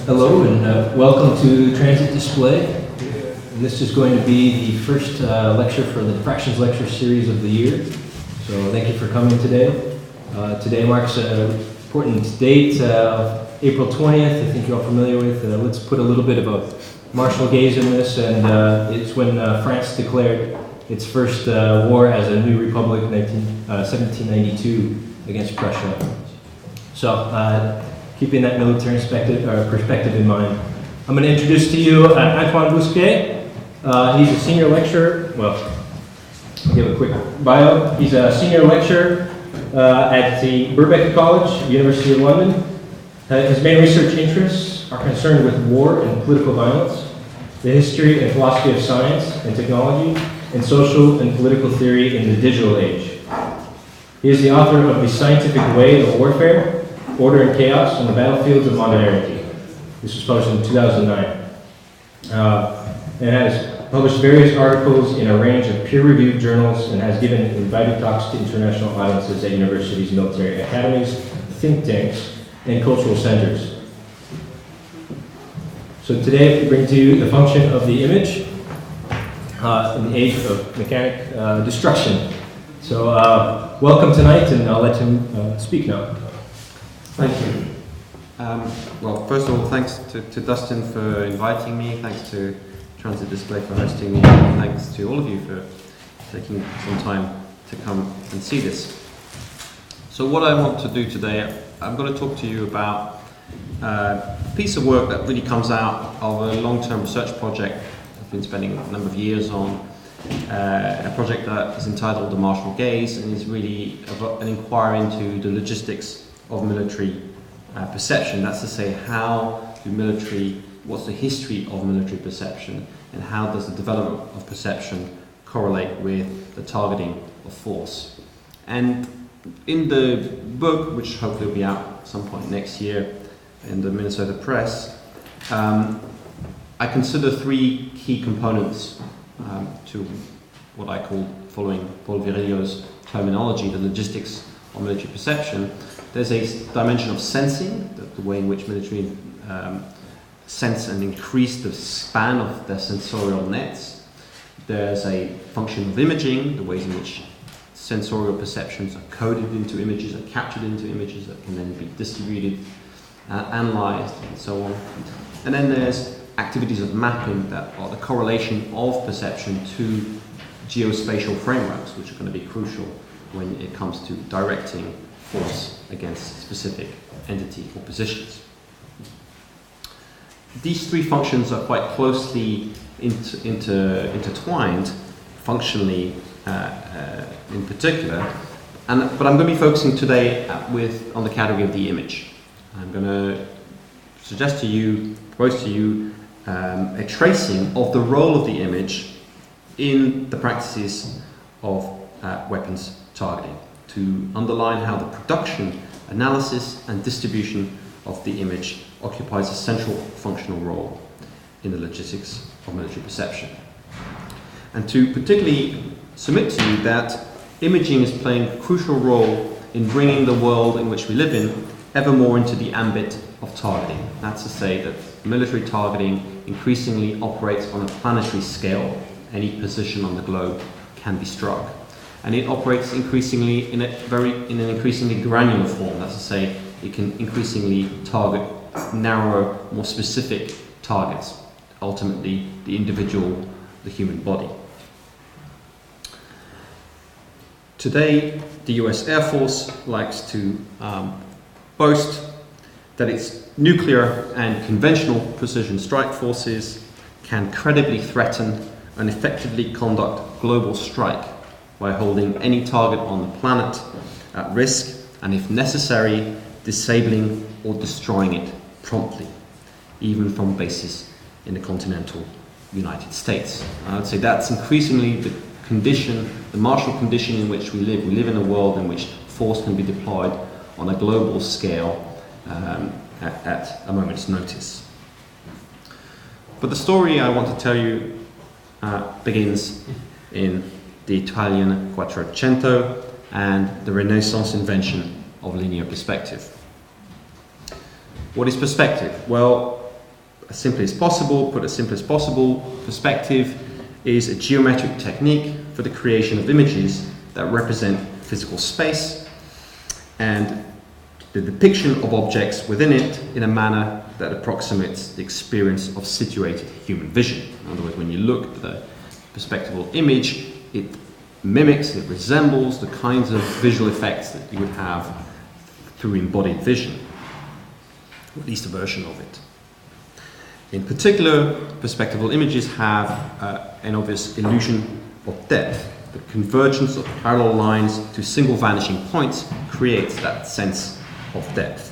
Hello and welcome to TranzitDisplay. And this is going to be the first lecture for the Fractions Lecture Series of the year. So thank you for coming today. Today marks an important date, April 20th. I think you're all familiar with. Let's put a little bit of a martial gaze in this, and it's when France declared its first war as a new republic in 1792 against Prussia. So keeping that military perspective in mind, I'm going to introduce to you Antoine Bousquet. He's a senior lecturer. Well, I'll give a quick bio. He's a senior lecturer at the Birkbeck College, University of London. His main research interests are concerned with war and political violence, the history and philosophy of science and technology, and social and political theory in the digital age. He is the author of The Scientific Way of Warfare, Order and Chaos on the Battlefields of Modernity. This was published in 2009. And has published various articles in a range of peer-reviewed journals and has given invited talks to international audiences at universities, military academies, think tanks, and cultural centers. So today we bring to you the function of the image in the age of mechanic destruction. So welcome tonight, and I'll let him speak now. Thank you. Well, first of all, thanks to Dustin for inviting me, thanks to TranzitDisplay for hosting me, and thanks to all of you for taking some time to come and see this. So what I want to do today, I'm going to talk to you about a piece of work that really comes out of a long-term research project I've been spending a number of years on, a project that is entitled The Martial Gaze, and is really an inquiry into the logistics of military perception. That's to say, what's the history of military perception, and how does the development of perception correlate with the targeting of force. And in the book, which hopefully will be out at some point next year in the Minnesota Press, I consider three key components to what I call, following Paul Virilio's terminology, the logistics of military perception. There's a dimension of sensing, the way in which military sense and increase the span of their sensorial nets. There's a function of imaging, the ways in which sensorial perceptions are coded into images, are captured into images that can then be distributed, analyzed, and so on. And then there's activities of mapping that are the correlation of perception to geospatial frameworks, which are going to be crucial when it comes to directing force against specific entity or positions. These three functions are quite closely intertwined, functionally in particular, but I'm going to be focusing today on the category of the image. I'm going to propose to you a tracing of the role of the image in the practices of weapons targeting, to underline how the production, analysis, and distribution of the image occupies a central functional role in the logistics of military perception. And to particularly submit to you that imaging is playing a crucial role in bringing the world in which we live in ever more into the ambit of targeting. That's to say that military targeting increasingly operates on a planetary scale. Any position on the globe can be struck. And it operates increasingly in an increasingly granular form. That's to say, it can increasingly target narrower, more specific targets, ultimately the individual, the human body. Today, the US Air Force likes to boast that its nuclear and conventional precision strike forces can credibly threaten and effectively conduct global strike by holding any target on the planet at risk, and if necessary, disabling or destroying it promptly, even from bases in the continental United States. I would say that's increasingly the condition, the martial condition in which we live. We live in a world in which force can be deployed on a global scale at a moment's notice. But the story I want to tell you begins in the Italian Quattrocento and the Renaissance invention of linear perspective. What is perspective? Well, as simply as possible, perspective is a geometric technique for the creation of images that represent physical space and the depiction of objects within it in a manner that approximates the experience of situated human vision. In other words, when you look at the perspectival image, it mimics, it resembles the kinds of visual effects that you would have through embodied vision, or at least a version of it. In particular, perspectival images have an obvious illusion of depth. The convergence of parallel lines to single vanishing points creates that sense of depth.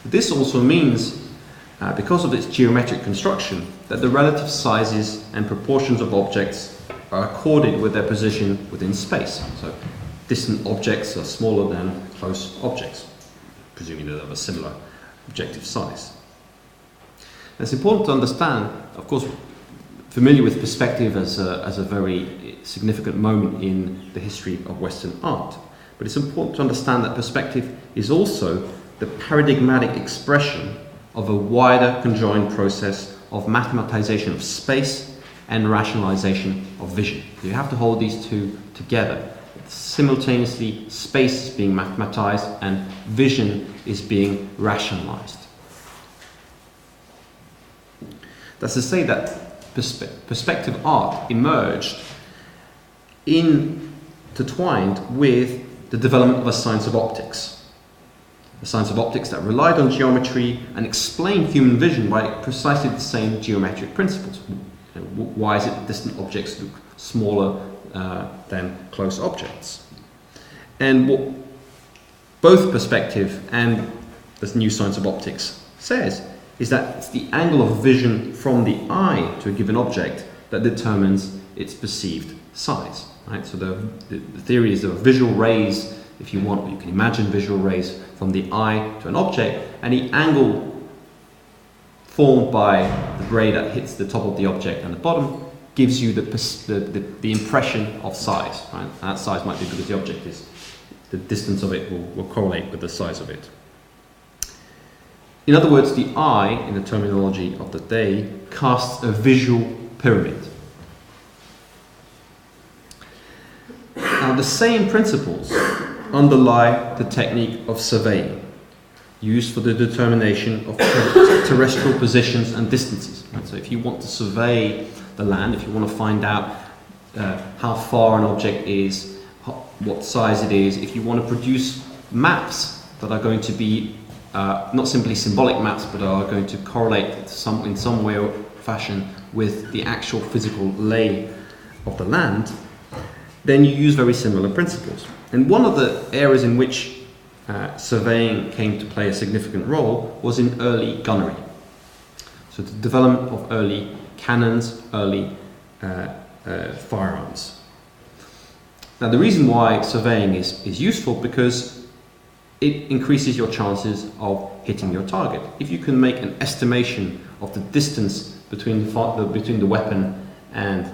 This also means, because of its geometric construction, that the relative sizes and proportions of objects are accorded with their position within space. So distant objects are smaller than close objects, presuming that they have a similar objective size. And it's important to understand, of course, familiar with perspective as a very significant moment in the history of Western art, but it's important to understand that perspective is also the paradigmatic expression of a wider conjoined process of mathematization of space and rationalization of vision. You have to hold these two together. Simultaneously, space is being mathematized and vision is being rationalized. That's to say that perspective art emerged intertwined with the development of a science of optics. A science of optics that relied on geometry and explained human vision by precisely the same geometric principles. Why is it that distant objects look smaller than close objects? And what both perspective and this new science of optics says is that it's the angle of vision from the eye to a given object that determines its perceived size. Right? So the theory is there are visual rays, if you want, or you can imagine visual rays from the eye to an object, and the angle formed by the ray that hits the top of the object and the bottom gives you the impression of size. Right? And that size might be because the object is, the distance of it will correlate with the size of it. In other words, the eye, in the terminology of the day, casts a visual pyramid. Now, the same principles underlie the technique of surveying, used for the determination of terrestrial positions and distances. Right? So if you want to survey the land, if you want to find out how far an object is, what size it is, if you want to produce maps that are going to be not simply symbolic maps, but are going to correlate in some way or fashion with the actual physical lay of the land, then you use very similar principles. And one of the areas in which surveying came to play a significant role was in early gunnery. So the development of early cannons, early firearms. Now the reason why surveying is useful because it increases your chances of hitting your target. If you can make an estimation of the distance between the weapon and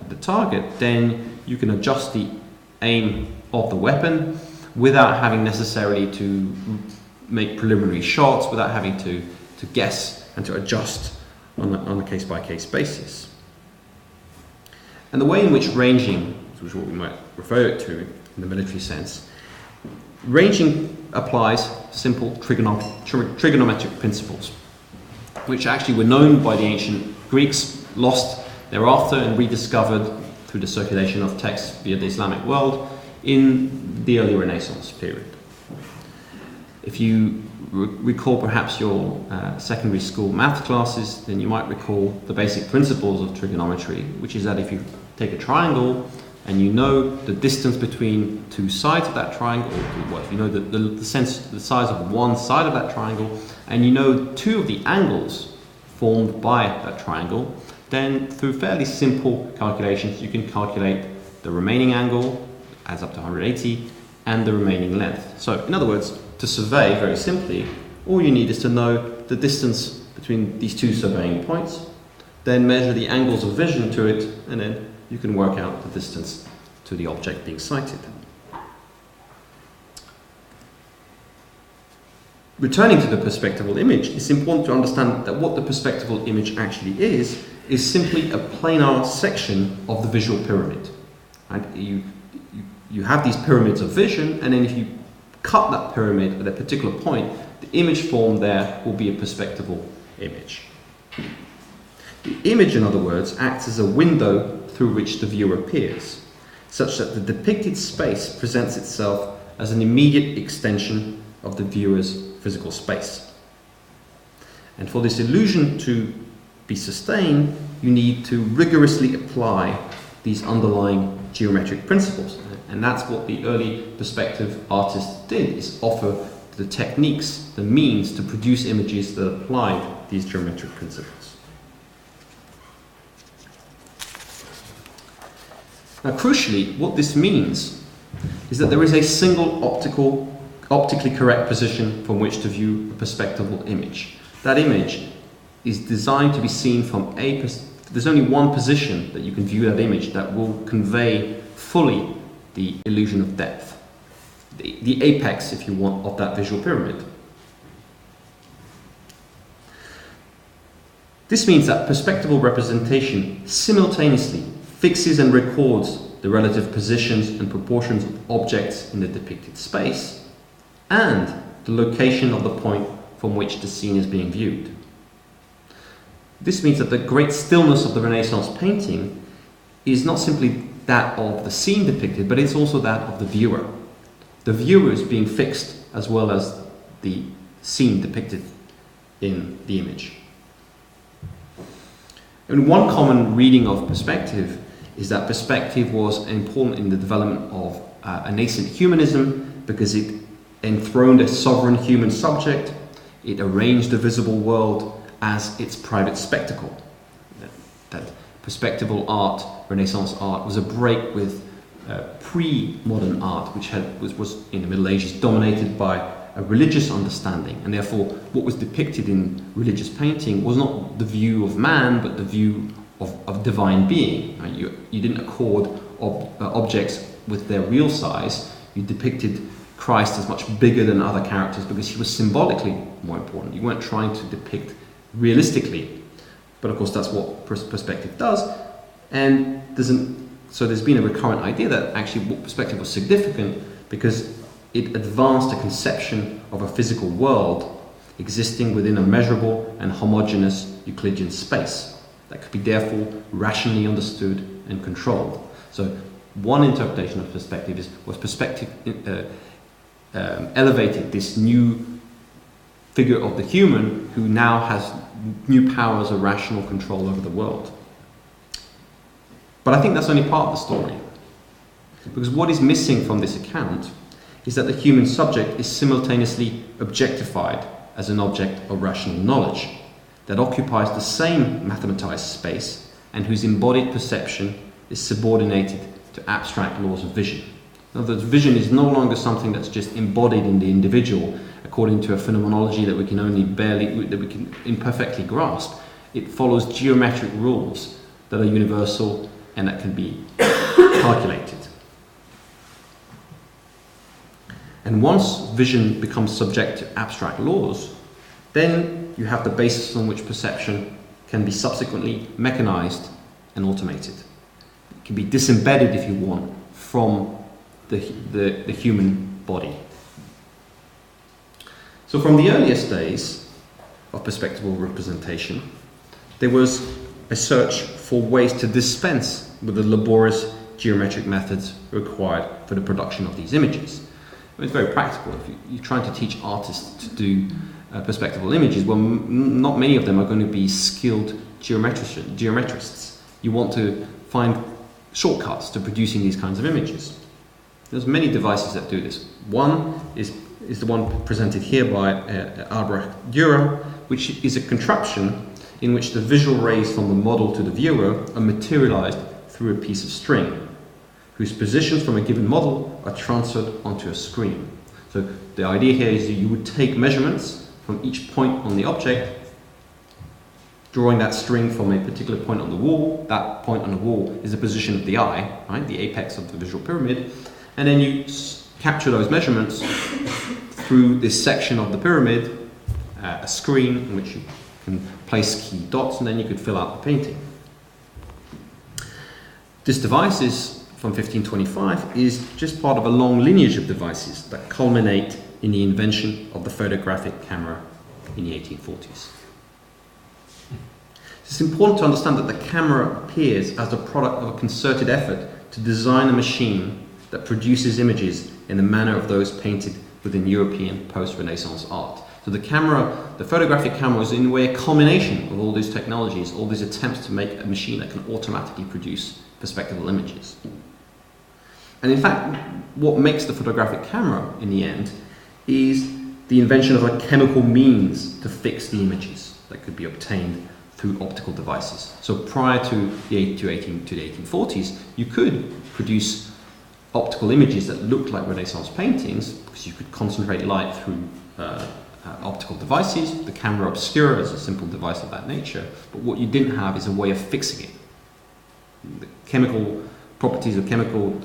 the target, then you can adjust the aim of the weapon without having necessarily to make preliminary shots, without having to guess and to adjust on a case-by-case basis. And the way in which ranging, which is what we might refer it to in the military sense, ranging applies simple trigonometric principles, which actually were known by the ancient Greeks, lost thereafter and rediscovered through the circulation of texts via the Islamic world in the early Renaissance period. If you recall perhaps your secondary school math classes, then you might recall the basic principles of trigonometry, which is that if you take a triangle and you know the distance between two sides of that triangle, or if you know the size of one side of that triangle, and you know two of the angles formed by that triangle, then through fairly simple calculations you can calculate the remaining angle, adds up to 180, and the remaining length. So in other words, to survey, very simply, all you need is to know the distance between these two surveying points, then measure the angles of vision to it, and then you can work out the distance to the object being sighted. returning to the perspectival image, it's important to understand that what the perspectival image actually is simply a planar section of the visual pyramid. Right? You have these pyramids of vision, and then if you cut that pyramid at a particular point, the image formed there will be a perspectival image. The image, in other words, acts as a window through which the viewer appears, such that the depicted space presents itself as an immediate extension of the viewer's physical space. And for this illusion to be sustained, you need to rigorously apply these underlying geometric principles. And that's what the early perspective artists did, is offer the techniques, the means to produce images that applied these geometric principles. Now, crucially, what this means is that there is a single optically correct position from which to view a perspectival image. That image is designed to be seen from there's only one position that you can view that image that will convey fully the illusion of depth, the apex, if you want, of that visual pyramid. This means that perspectival representation simultaneously fixes and records the relative positions and proportions of objects in the depicted space and the location of the point from which the scene is being viewed. This means that the great stillness of the Renaissance painting is not simply that of the scene depicted, but it's also that of the viewer. The viewer is being fixed as well as the scene depicted in the image. And one common reading of perspective is that perspective was important in the development of a nascent humanism because it enthroned a sovereign human subject, it arranged the visible world as its private spectacle. That perspectival art, Renaissance art, was a break with pre-modern art, which was in the Middle Ages dominated by a religious understanding, and therefore what was depicted in religious painting was not the view of man, but the view of divine being. Right? You didn't accord objects with their real size. You depicted Christ as much bigger than other characters because he was symbolically more important. You weren't trying to depict realistically, but of course that's what perspective does. And so there's been a recurrent idea that actually what perspective was significant because it advanced a conception of a physical world existing within a measurable and homogeneous Euclidean space that could be therefore rationally understood and controlled. So one interpretation of perspective was perspective elevated this new figure of the human who now has new powers of rational control over the world. But I think that's only part of the story. Because what is missing from this account is that the human subject is simultaneously objectified as an object of rational knowledge that occupies the same mathematized space and whose embodied perception is subordinated to abstract laws of vision. In other words, vision is no longer something that's just embodied in the individual according to a phenomenology that we can imperfectly grasp. It follows geometric rules that are universal and that can be calculated. And once vision becomes subject to abstract laws, then you have the basis on which perception can be subsequently mechanized and automated. It can be disembedded, if you want, from the human body. So from the earliest days of perspectival representation, there was a search for ways to dispense with the laborious geometric methods required for the production of these images. It's very practical. If you're trying to teach artists to do perspectival images, well, not many of them are going to be skilled geometrists. You want to find shortcuts to producing these kinds of images. There's many devices that do this. One is the one presented here by Albrecht Dürer, which is a contraption in which the visual rays from the model to the viewer are materialized through a piece of string, whose positions from a given model are transferred onto a screen. So the idea here is that you would take measurements from each point on the object, drawing that string from a particular point on the wall. That point on the wall is the position of the eye, right, the apex of the visual pyramid, and then you capture those measurements through this section of the pyramid a screen in which you can place key dots, and then you could fill out the painting. This device is from 1525 is just part of a long lineage of devices that culminate in the invention of the photographic camera in the 1840s. It's important to understand that the camera appears as the product of a concerted effort to design a machine that produces images in the manner of those painted within European post-Renaissance art. So the photographic camera is in a way a culmination of all these technologies, all these attempts to make a machine that can automatically produce perspectival images. And in fact, what makes the photographic camera in the end is the invention of a chemical means to fix the images that could be obtained through optical devices. So prior to the 1840s, you could produce optical images that looked like Renaissance paintings because you could concentrate light through optical devices. The Camera Obscura is a simple device of that nature, but what you didn't have is a way of fixing it. The chemical properties of chemical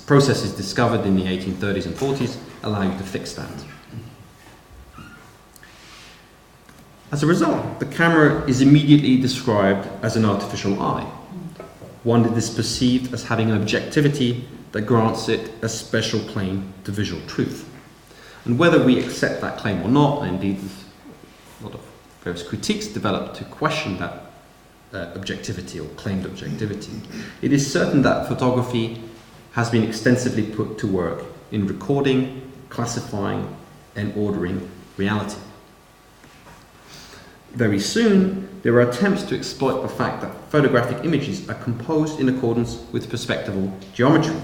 processes discovered in the 1830s and 40s allow you to fix that. As a result, the camera is immediately described as an artificial eye, one that is perceived as having an objectivity that grants it a special claim to visual truth. And whether we accept that claim or not, and indeed there's a lot of various critiques developed to question that objectivity or claimed objectivity, it is certain that photography has been extensively put to work in recording, classifying, and ordering reality. Very soon, there are attempts to exploit the fact that photographic images are composed in accordance with perspectival geometry,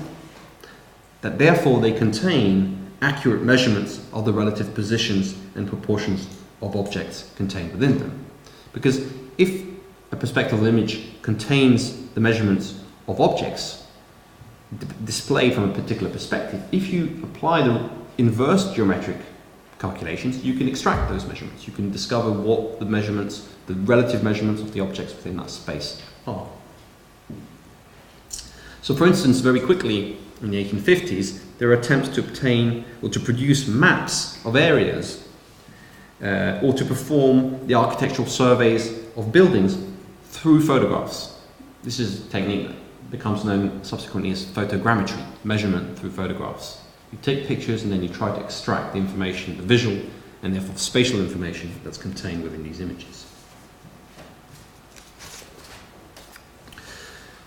that therefore they contain accurate measurements of the relative positions and proportions of objects contained within them. Because if a perspectival image contains the measurements of objects displayed from a particular perspective, if you apply the inverse geometric calculations, you can extract those measurements. You can discover what the measurements, the relative measurements of the objects within that space are. So for instance, very quickly in the 1850s, there are attempts to obtain or to produce maps of areas or to perform the architectural surveys of buildings through photographs. This is a technique that becomes known subsequently as photogrammetry, measurement through photographs. You take pictures and then you try to extract the information, the visual and therefore spatial information that's contained within these images.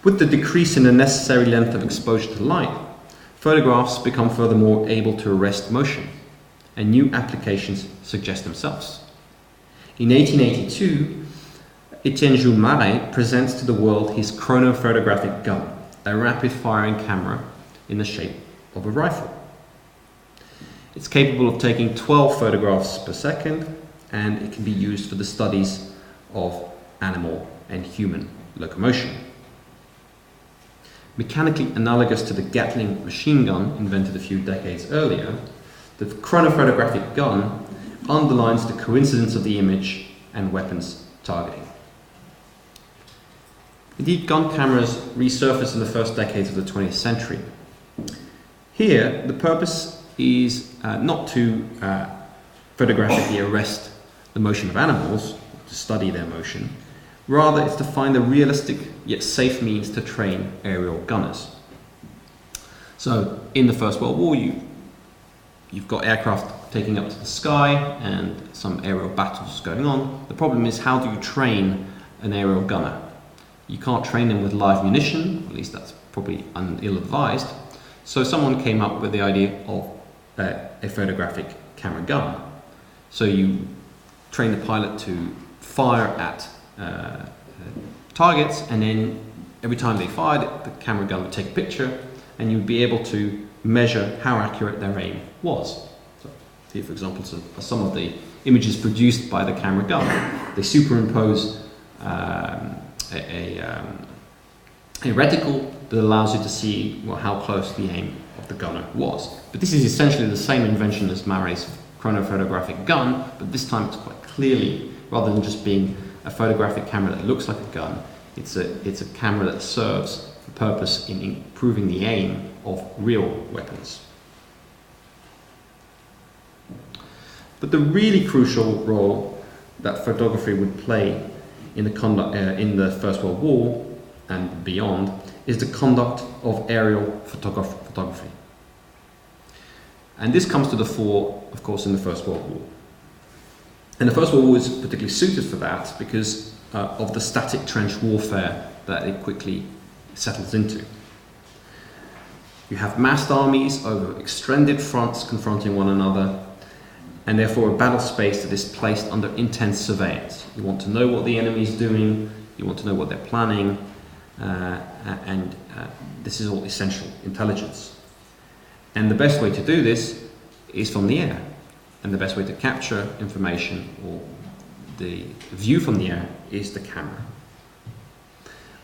With the decrease in the necessary length of exposure to light, photographs become furthermore able to arrest motion, and new applications suggest themselves. In 1882, Etienne Jules Marey presents to the world his Chrono Photographic Gun, a rapid-firing camera in the shape of a rifle. It's capable of taking 12 photographs per second, and it can be used for the studies of animal and human locomotion. Mechanically analogous to the Gatling machine gun invented a few decades earlier, the Chrono Photographic Gun underlines the coincidence of the image and weapons targeting. Indeed, gun cameras resurfaced in the first decades of the 20th century. Here, the purpose is not to photographically arrest the motion of animals, to study their motion. Rather, it's to find a realistic yet safe means to train aerial gunners. So, in the First World War, you've got aircraft taking up to the sky and some aerial battles going on. The problem is, how do you train an aerial gunner? You can't train them with live munition, at least that's probably ill-advised. So someone came up with the idea of a photographic camera gun. So you train the pilot to fire at targets, and then every time they fired it, the camera gun would take a picture, and you'd be able to measure how accurate their aim was. So here, for example, some of the images produced by the camera gun. They superimpose a reticle that allows you to see how close the aim of the gunner was. But this is essentially the same invention as Marey's Chrono Photographic Gun, but this time it's quite clearly, rather than just being a photographic camera that looks like a gun, it's a camera that serves the purpose in improving the aim of real weapons. But the really crucial role that photography would play in the First World War and beyond is the conduct of aerial photography. And this comes to the fore, of course, in the First World War. And the First World War is particularly suited for that because of the static trench warfare that it quickly settles into. You have massed armies over extended fronts confronting one another, and therefore a battle space that is placed under intense surveillance. You want to know what the enemy is doing, you want to know what they're planning, and this is all essential intelligence. And the best way to do this is from the air. And the best way to capture information or the view from the air is the camera.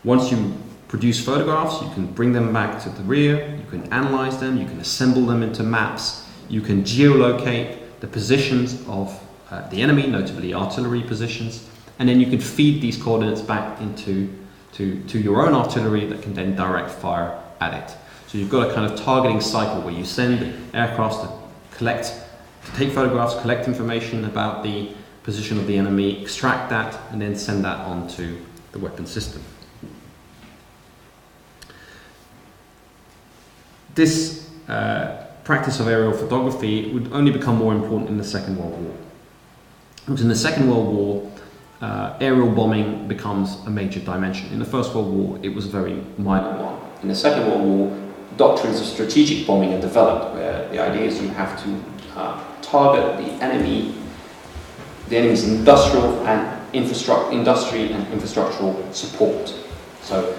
Once you produce photographs, you can bring them back to the rear, you can analyze them, you can assemble them into maps, you can geolocate the positions of the enemy, notably artillery positions, and then you can feed these coordinates back into your own artillery that can then direct fire at it. So you've got a kind of targeting cycle where you send aircrafts to take photographs, collect information about the position of the enemy, extract that, and then send that onto the weapon system. This practice of aerial photography would only become more important in the Second World War. Because in the Second World War, aerial bombing becomes a major dimension. In the First World War, it was a very minor one. In the Second World War, doctrines of strategic bombing are developed, where the idea is you have to target the enemy's industrial and infrastructural support. So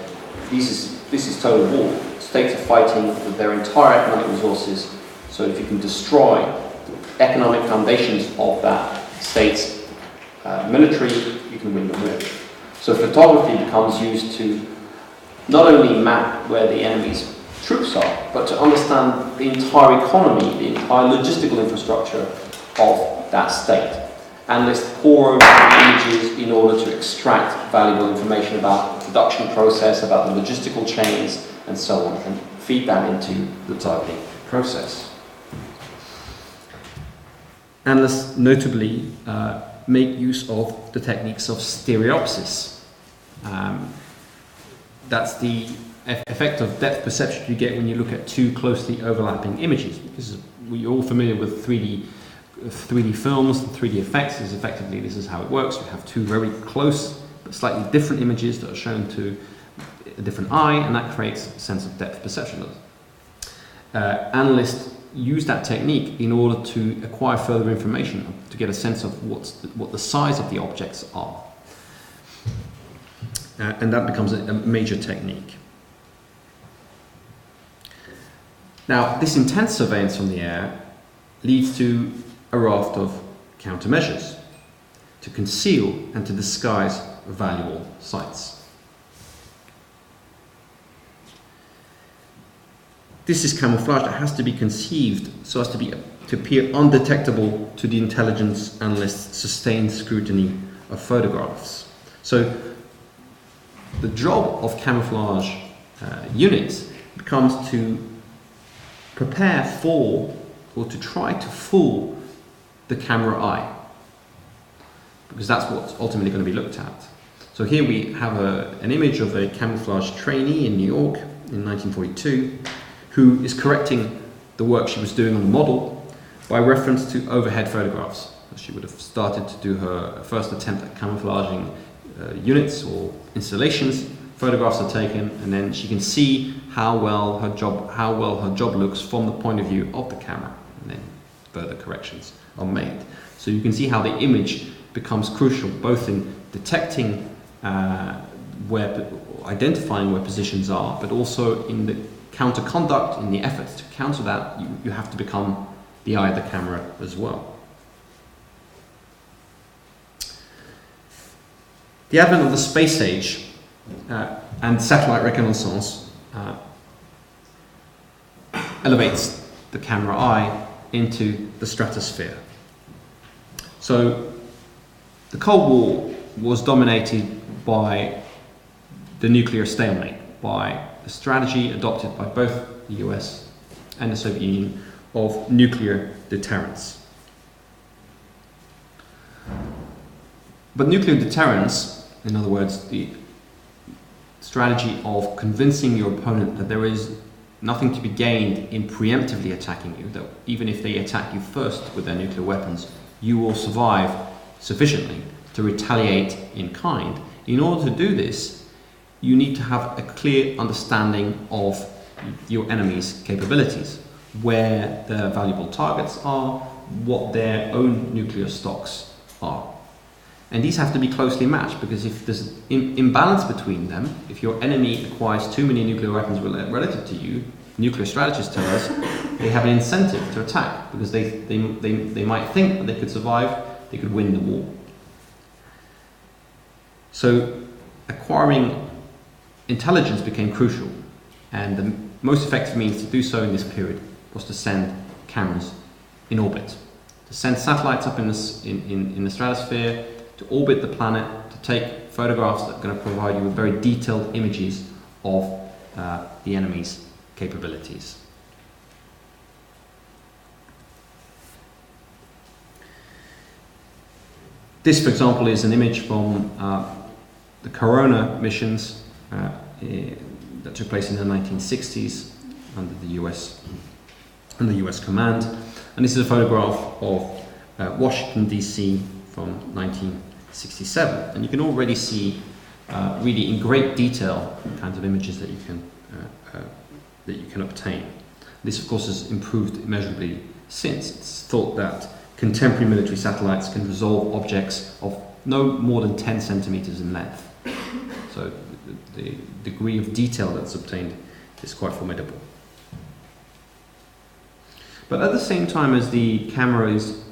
this is total war. States are fighting with their entire economic resources. So if you can destroy the economic foundations of that state's military, you can win the war. So photography becomes used to not only map where the enemy's troops are, but to understand the entire economy, the entire logistical infrastructure of that state. Analysts pore over the images in order to extract valuable information about the production process, about the logistical chains, and so on, and feed that into the targeting process. Analysts notably make use of the techniques of stereopsis. That's the effect of depth perception you get when you look at two closely overlapping images. Because we're all familiar with 3D films and 3D effects. This is how it works. You have two very close but slightly different images that are shown to a different eye, and that creates a sense of depth perception. Analysts use that technique in order to acquire further information, to get a sense of what the size of the objects are. And that becomes a major technique. Now, this intense surveillance from the air leads to a raft of countermeasures to conceal and to disguise valuable sites. This is camouflage that has to be conceived so as to appear undetectable to the intelligence analyst's sustained scrutiny of photographs. So the job of camouflage units becomes to prepare for or to try to fool the camera eye, because that's what's ultimately going to be looked at. So here we have an image of a camouflage trainee in New York in 1942 who is correcting the work she was doing on the model by reference to overhead photographs. She would have started to do her first attempt at camouflaging units or installations. Photographs are taken, and then she can see how well her job looks from the point of view of the camera, and then further corrections are made. So you can see how the image becomes crucial, both in detecting identifying where positions are, but also in the counter-conduct, in the efforts to counter that. You have to become the eye of the camera as well. The advent of the space age and satellite reconnaissance elevates the camera eye into the stratosphere. So the Cold War was dominated by the nuclear stalemate, by the strategy adopted by both the US and the Soviet Union of nuclear deterrence. But nuclear deterrence, in other words, the strategy of convincing your opponent that there is nothing to be gained in preemptively attacking you, that even if they attack you first with their nuclear weapons, you will survive sufficiently to retaliate in kind. In order to do this, you need to have a clear understanding of your enemy's capabilities, where their valuable targets are, what their own nuclear stocks are. And these have to be closely matched, because if there's an imbalance between them, if your enemy acquires too many nuclear weapons relative to you, nuclear strategists tell us they have an incentive to attack, because they might think that they could survive, they could win the war. So acquiring intelligence became crucial, and the most effective means to do so in this period was to send cameras in orbit, to send satellites up in the stratosphere, to orbit the planet, to take photographs that are going to provide you with very detailed images of the enemy's capabilities. This, for example, is an image from the Chrono missions that took place in the 1960s under the US command. And this is a photograph of Washington, D.C. from 1967. And you can already see really in great detail the kinds of images that you can obtain. This, of course, has improved immeasurably since. It's thought that contemporary military satellites can resolve objects of no more than 10 centimeters in length. So the degree of detail that's obtained is quite formidable. But at the same time as the camera is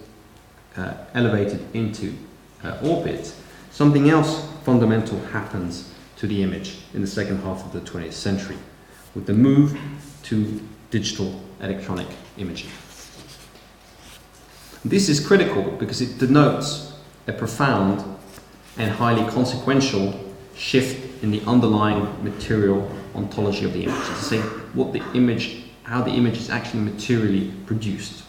elevated into orbit, something else fundamental happens to the image in the second half of the 20th century, with the move to digital electronic imaging. This is critical because it denotes a profound and highly consequential shift in the underlying material ontology of the image, to say how the image is actually materially produced.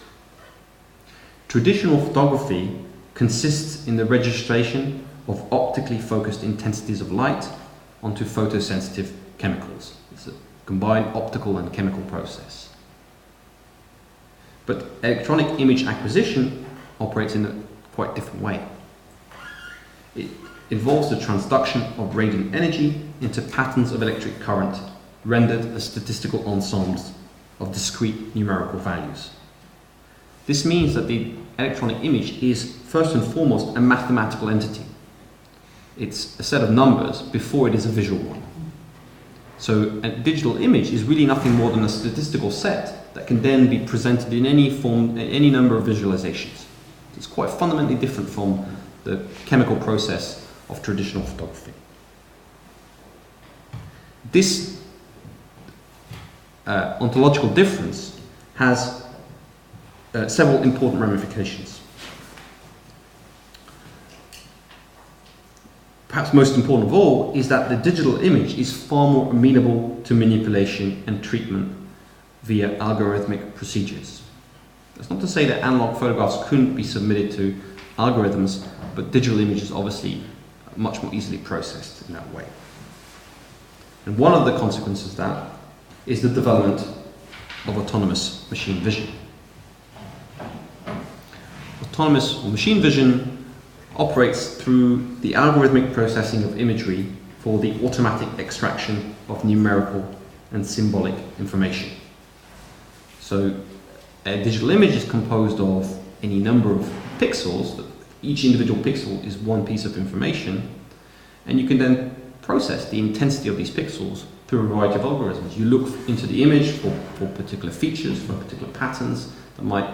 Traditional photography consists in the registration of optically focused intensities of light onto photosensitive chemicals. It's a combined optical and chemical process. But electronic image acquisition operates in a quite different way. It involves the transduction of radiant energy into patterns of electric current rendered as statistical ensembles of discrete numerical values. This means that the electronic image is first and foremost a mathematical entity. It's a set of numbers before it is a visual one. So a digital image is really nothing more than a statistical set that can then be presented in any form, any number of visualizations. It's quite fundamentally different from the chemical process of traditional photography. This ontological difference has several important ramifications. Perhaps most important of all is that the digital image is far more amenable to manipulation and treatment via algorithmic procedures. That's not to say that analog photographs couldn't be submitted to algorithms, but digital image is obviously much more easily processed in that way. And one of the consequences of that is the development of autonomous machine vision. Autonomous machine vision operates through the algorithmic processing of imagery for the automatic extraction of numerical and symbolic information. So a digital image is composed of any number of pixels. Each individual pixel is one piece of information, and you can then process the intensity of these pixels through a variety of algorithms. You look into the image for particular features, for particular patterns that might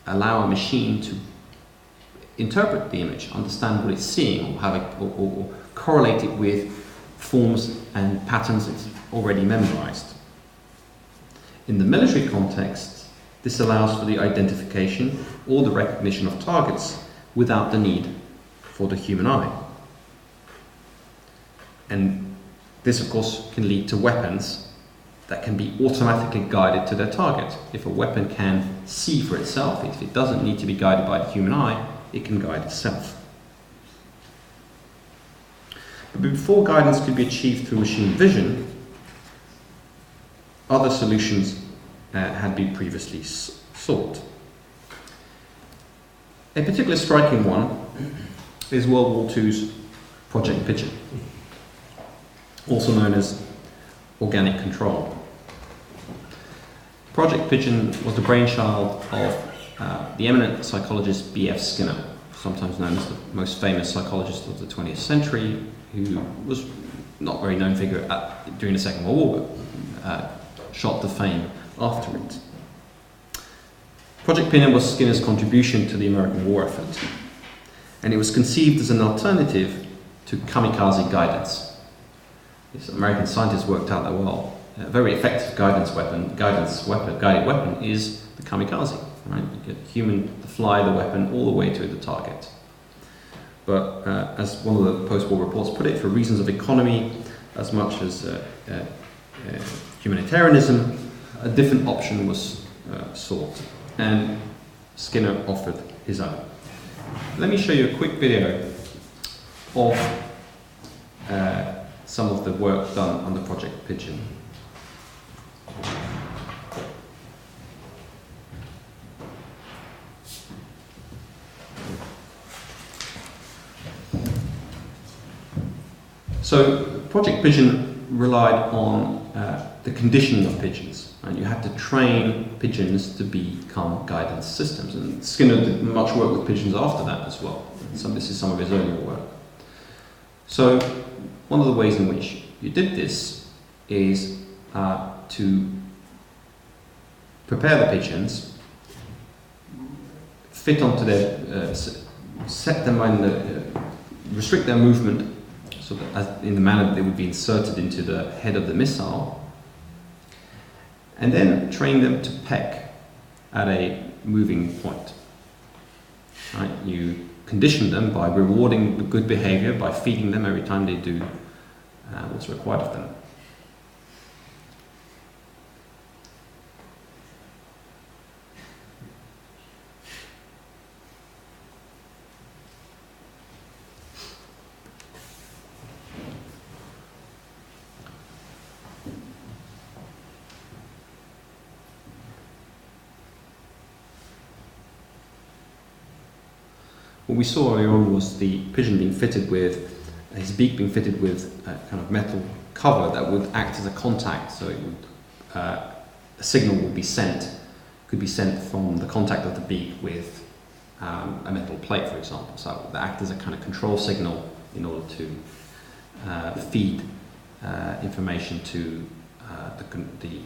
allow a machine to interpret the image, understand what it's seeing, or correlate it with forms and patterns it's already memorized. In the military context, this allows for the identification or the recognition of targets without the need for the human eye. And this, of course, can lead to weapons that can be automatically guided to their target. If a weapon can see for itself, if it doesn't need to be guided by the human eye, it can guide itself. But before guidance could be achieved through machine vision, other solutions had been previously sought. A particularly striking one is World War II's Project Pigeon, also known as organic control. Project Pigeon was the brainchild of the eminent psychologist B.F. Skinner, sometimes known as the most famous psychologist of the 20th century, who was not a very known figure during the Second World War, but shot to fame after it. Project Pigeon was Skinner's contribution to the American war effort, and it was conceived as an alternative to kamikaze guidance. This American scientists worked out that, well, a very effective guided weapon is the kamikaze, right? You get a human to fly the weapon all the way to the target. But as one of the post-war reports put it, for reasons of economy as much as humanitarianism, a different option was sought, and Skinner offered his own. Let me show you a quick video of some of the work done on the Project Pigeon. So Project Pigeon relied on the conditioning of pigeons, and you had to train pigeons to become guidance systems. And Skinner did much work with pigeons after that as well. So this is some of his earlier work. So one of the ways in which you did this is to prepare the pigeons, fit onto their, set them in restrict their movement, so that in the manner that they would be inserted into the head of the missile, and then train them to peck at a moving point. Right? You condition them by rewarding the good behavior, by feeding them every time they do what's required of them. What we saw earlier on was the pigeon being fitted with, his beak being fitted with a kind of metal cover that would act as a contact, so it would, a signal would be sent, could be sent from the contact of the beak with a metal plate, for example. So it would act as a kind of control signal in order to feed information to the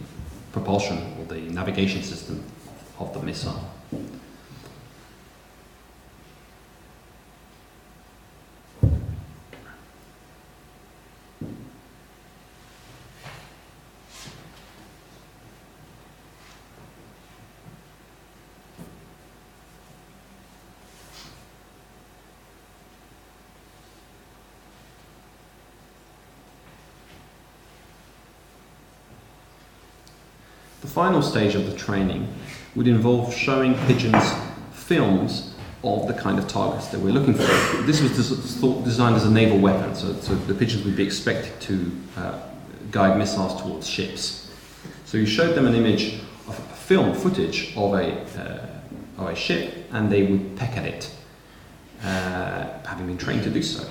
propulsion or the navigation system of the missile. The final stage of the training would involve showing pigeons films of the kind of targets that we're looking for. This was designed as a naval weapon, so the pigeons would be expected to guide missiles towards ships. So you showed them an image of film footage of a ship, and they would peck at it, having been trained to do so.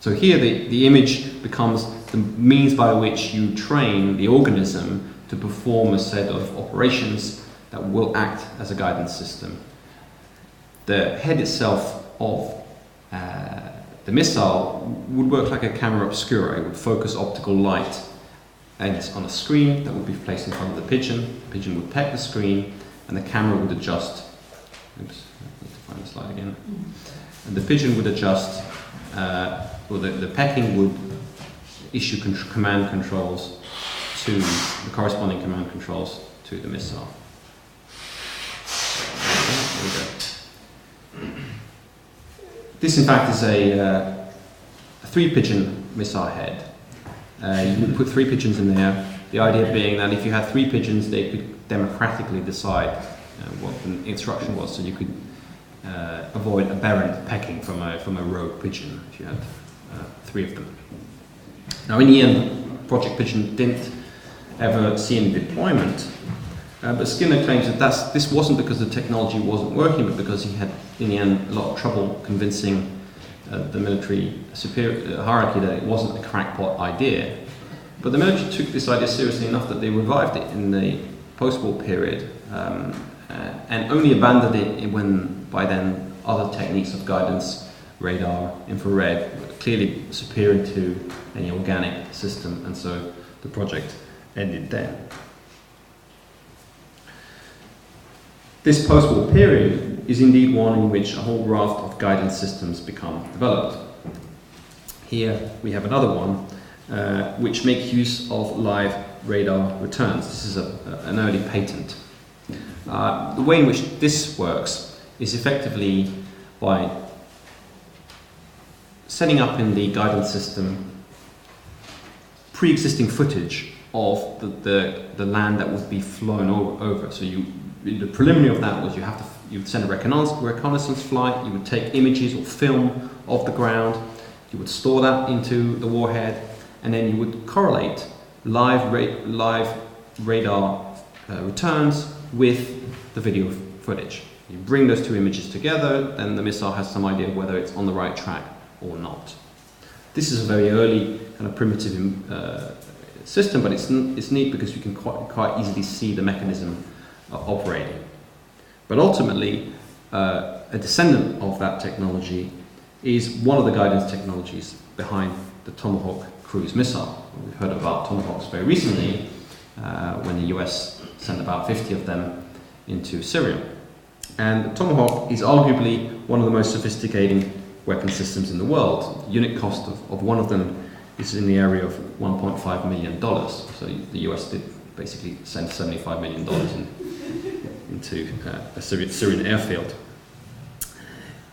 So here the image becomes the means by which you train the organism to perform a set of operations that will act as a guidance system. The head itself of the missile would work like a camera obscura. It would focus optical light and it's on a screen that would be placed in front of the pigeon. The pigeon would peck the screen and the camera would adjust. Oops, I need to find the slide again. And the pigeon would adjust, or the pecking would issue command controls to the corresponding command controls to the missile. There we go. This, in fact, is a 3-pigeon missile head. You would put 3 pigeons in there. The idea being that if you had 3 pigeons, they could democratically decide what the instruction was, so you could avoid aberrant pecking from a rogue pigeon if you had 3 of them. Now, in the end, Project Pigeon didn't ever see any deployment, but Skinner claims that this wasn't because the technology wasn't working, but because he had, in the end, a lot of trouble convincing the military hierarchy that it wasn't a crackpot idea. But the military took this idea seriously enough that they revived it in the post-war period, and only abandoned it when, by then, other techniques of guidance, radar, infrared, were clearly superior to any organic system, and so the project ended then. This post-war period is indeed one in which a whole raft of guidance systems become developed. Here we have another one, which makes use of live radar returns. This is an early patent. The way in which this works is effectively by setting up in the guidance system pre-existing footage of the land that would be flown over. So the preliminary of that was you would send a reconnaissance flight, you would take images or film of the ground, you would store that into the warhead, and then you would correlate live radar returns with the video footage. You bring those 2 images together, then the missile has some idea of whether it's on the right track or not. This is a very early kind of primitive system, but it's neat because you can quite easily see the mechanism operating. But ultimately, a descendant of that technology is one of the guidance technologies behind the Tomahawk cruise missile. We've heard about Tomahawks very recently, when the US sent about 50 of them into Syria. And the Tomahawk is arguably one of the most sophisticated weapon systems in the world. The unit cost of one of them is in the area of $1.5 million. So the US did basically send $75 million into a Syrian airfield.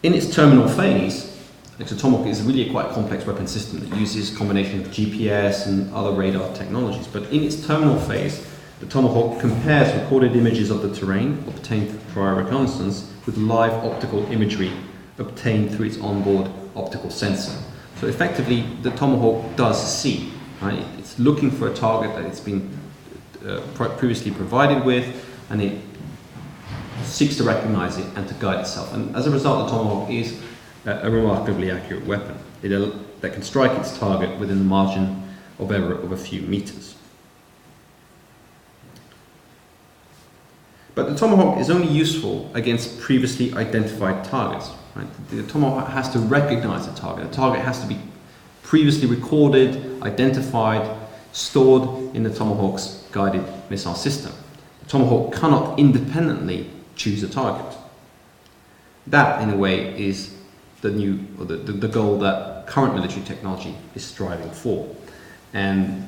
In its terminal phase, the Tomahawk is really a quite complex weapon system that uses a combination of GPS and other radar technologies. But in its terminal phase, the Tomahawk compares recorded images of the terrain obtained through prior reconnaissance with live optical imagery obtained through its onboard optical sensor. So effectively, the Tomahawk does see, right? It's looking for a target that it's been previously provided with, and it seeks to recognize it and to guide itself. And as a result, the Tomahawk is a remarkably accurate weapon that can strike its target within the margin of error of a few meters. But the Tomahawk is only useful against previously identified targets. Right? The Tomahawk has to recognize the target. The target has to be previously recorded, identified, stored in the Tomahawk's guided missile system. The Tomahawk cannot independently choose a target. That, in a way, is the goal that current military technology is striving for. And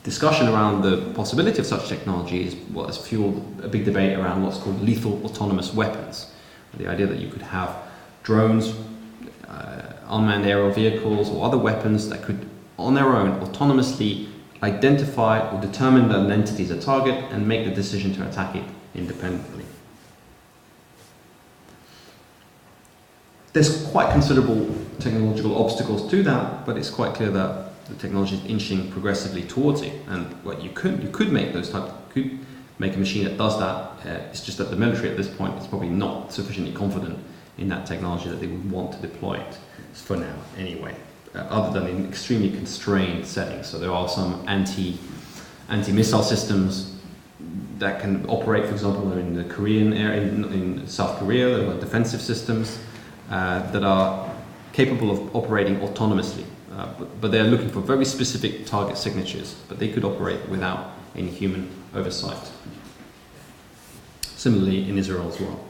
discussion around the possibility of such technology is what has fueled a big debate around what's called lethal autonomous weapons. The idea that you could have drones, unmanned aerial vehicles, or other weapons that could, on their own, autonomously identify or determine that an entity is a target and make the decision to attack it independently. There's quite considerable technological obstacles to that, but it's quite clear that the technology is inching progressively towards it. And what you could make those types, you could make a machine that does that. It's just that the military at this point is probably not sufficiently confident in that technology that they would want to deploy it for now, anyway. Other than in extremely constrained settings. So there are some anti-missile systems that can operate, for example, in the Korean area, in South Korea. There are defensive systems that are capable of operating autonomously. But they're looking for very specific target signatures, but they could operate without any human oversight. Similarly in Israel as well.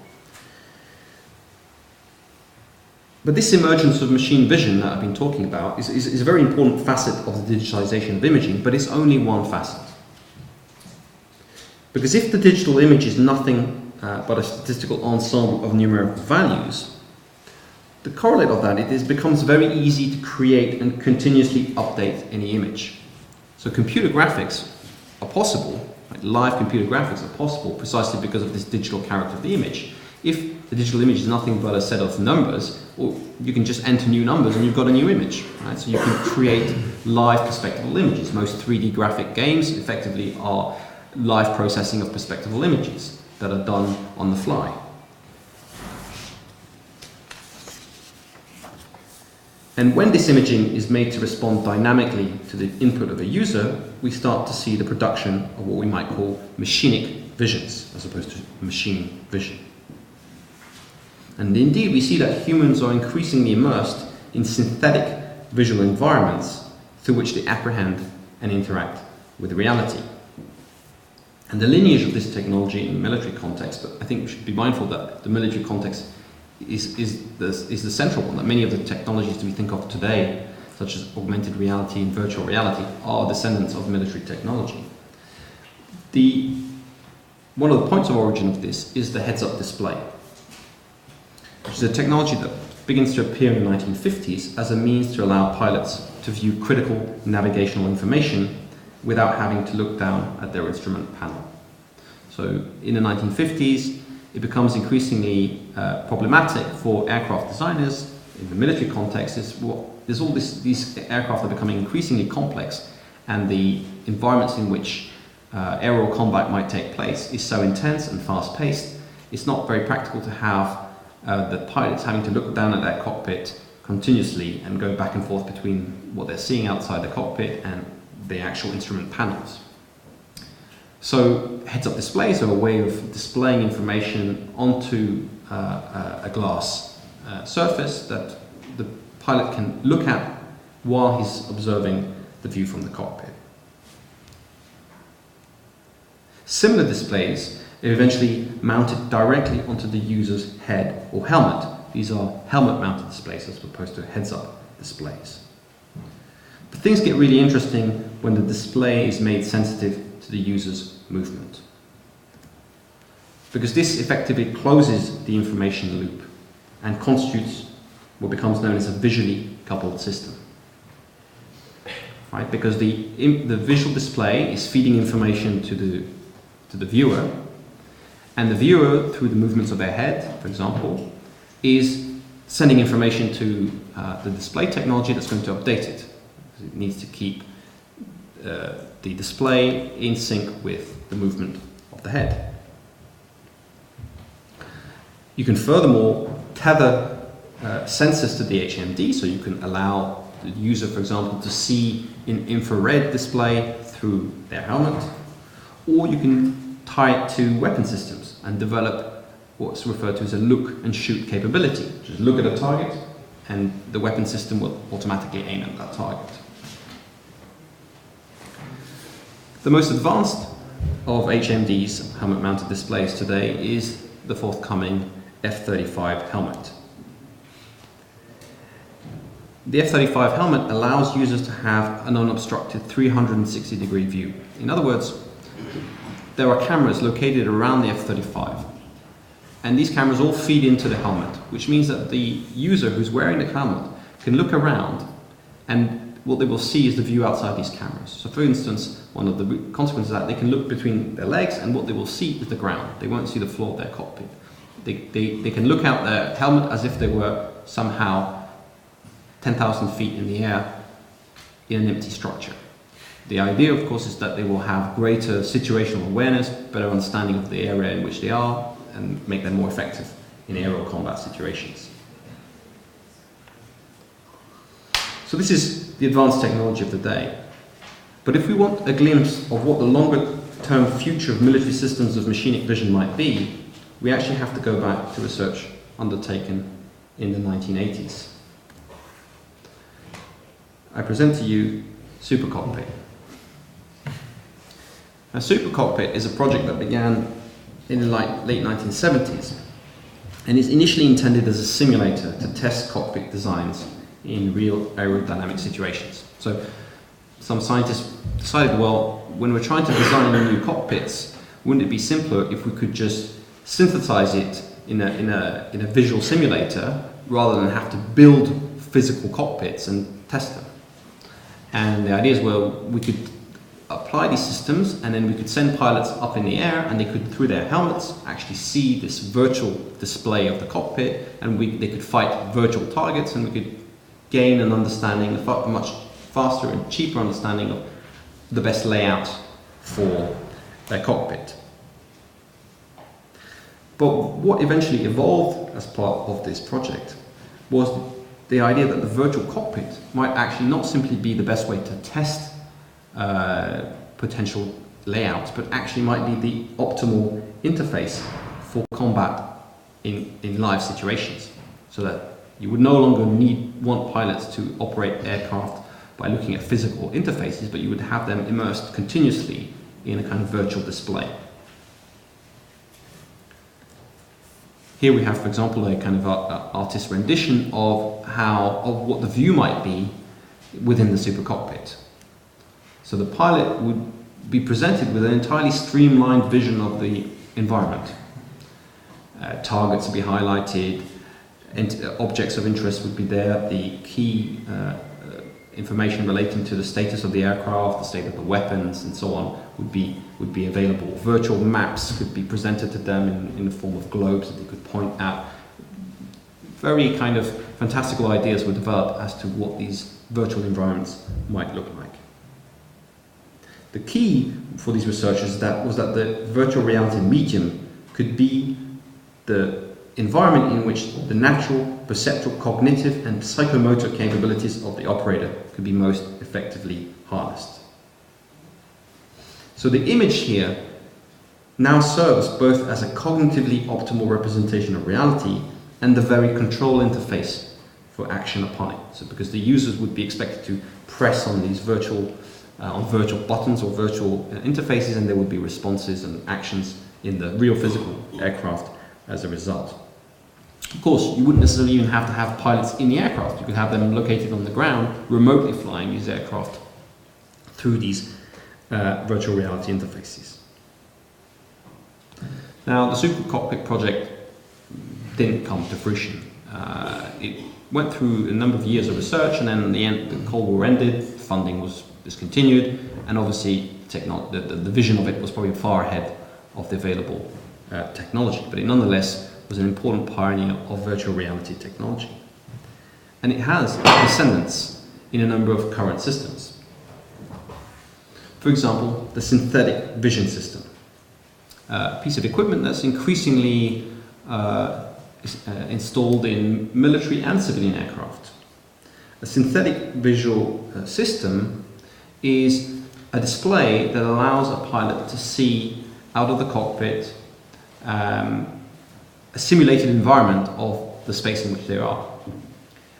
But this emergence of machine vision that I've been talking about is a very important facet of the digitalization of imaging, but it's only one facet. Because if the digital image is nothing but a statistical ensemble of numerical values, the correlate of that, it becomes very easy to create and continuously update any image. So computer graphics are possible, like live computer graphics are possible precisely because of this digital character of the image. If the digital image is nothing but a set of numbers, well, you can just enter new numbers and you've got a new image, right? So you can create live perspectival images. Most 3D graphic games effectively are live processing of perspectival images that are done on the fly. And when this imaging is made to respond dynamically to the input of a user, we start to see the production of what we might call machinic visions, as opposed to machine vision. And indeed, we see that humans are increasingly immersed in synthetic visual environments through which they apprehend and interact with reality. And the lineage of this technology in military context, but I think we should be mindful that the military context is the central one, that many of the technologies that we think of today, such as augmented reality and virtual reality, are descendants of military technology. One of the points of origin of this is the heads-up display, which is a technology that begins to appear in the 1950s as a means to allow pilots to view critical navigational information without having to look down at their instrument panel. So in the 1950s, it becomes increasingly problematic for aircraft designers in the military context. There's all these aircraft are becoming increasingly complex, and the environments in which aerial combat might take place is so intense and fast-paced. It's not very practical to have the pilots having to look down at their cockpit continuously and go back and forth between what they're seeing outside the cockpit and the actual instrument panels. So heads-up displays are a way of displaying information onto a glass surface that the pilot can look at while he's observing the view from the cockpit. Similar displays are eventually mounted directly onto the user's head or helmet. These are helmet-mounted displays as opposed to heads-up displays. But things get really interesting when the display is made sensitive to the user's movement, because this effectively closes the information loop and constitutes what becomes known as a visually coupled system. Right? Because the visual display is feeding information to the viewer, and the viewer, through the movements of their head, for example, is sending information to the display technology that's going to update it. It needs to keep the display in sync with the movement of the head. You can furthermore tether sensors to the HMD, so you can allow the user, for example, to see an infrared display through their helmet, or you can tie it to weapon systems and develop what's referred to as a look and shoot capability. Just look at a target and the weapon system will automatically aim at that target. The most advanced of HMD's helmet-mounted displays today is the forthcoming F-35 helmet. The F-35 helmet allows users to have an unobstructed 360-degree view. In other words, there are cameras located around the F-35, and these cameras all feed into the helmet, which means that the user who's wearing the helmet can look around, and what they will see is the view outside these cameras. So for instance, one of the consequences of that, they can look between their legs, and what they will see is the ground. They won't see the floor of their cockpit. They can look out their helmet as if they were somehow 10,000 feet in the air in an empty structure. The idea, of course, is that they will have greater situational awareness, better understanding of the area in which they are, and make them more effective in aerial combat situations. So this is the advanced technology of the day. But if we want a glimpse of what the longer-term future of military systems of machinic vision might be, we actually have to go back to research undertaken in the 1980s. I present to you Super Cockpit. Now, Super Cockpit is a project that began in the late 1970s and is initially intended as a simulator to test cockpit designs in real aerodynamic situations. So some scientists decided, well, when we're trying to design new cockpits, wouldn't it be simpler if we could just synthesize it in a visual simulator rather than have to build physical cockpits and test them? And the idea is, well, we could apply these systems, and then we could send pilots up in the air, and they could, through their helmets, actually see this virtual display of the cockpit, and they could fight virtual targets, and we could gain an understanding, a much faster and cheaper understanding of the best layout for their cockpit. But what eventually evolved as part of this project was the idea that the virtual cockpit might actually not simply be the best way to test potential layouts, but actually might be the optimal interface for combat in live situations, so that you would no longer want pilots to operate aircraft by looking at physical interfaces, but you would have them immersed continuously in a kind of virtual display. Here we have, for example, a kind of artist's rendition of what the view might be within the super cockpit. So the pilot would be presented with an entirely streamlined vision of the environment. Targets would be highlighted, objects of interest would be there, the key information relating to the status of the aircraft, the state of the weapons, and so on would be available. Virtual maps could be presented to them in the form of globes that they could point at. Very kind of fantastical ideas were developed as to what these virtual environments might look like. The key for these researchers was that the virtual reality medium could be the environment in which the natural, perceptual, cognitive and psychomotor capabilities of the operator could be most effectively harnessed. So the image here now serves both as a cognitively optimal representation of reality and the very control interface for action upon it. So because the users would be expected to press on these virtual buttons or virtual interfaces, and there would be responses and actions in the real physical aircraft as a result. Of course, you wouldn't necessarily even have to have pilots in the aircraft. You could have them located on the ground, remotely flying these aircraft through these virtual reality interfaces. Now, the Super Cockpit project didn't come to fruition. It went through a number of years of research, and then in the end, the Cold War ended, funding was discontinued, and obviously the vision of it was probably far ahead of the available technology. But it nonetheless was an important pioneer of virtual reality technology. And it has descendants in a number of current systems. For example, the synthetic vision system, a piece of equipment that's increasingly installed in military and civilian aircraft. A synthetic visual system is a display that allows a pilot to see out of the cockpit a simulated environment of the space in which they are.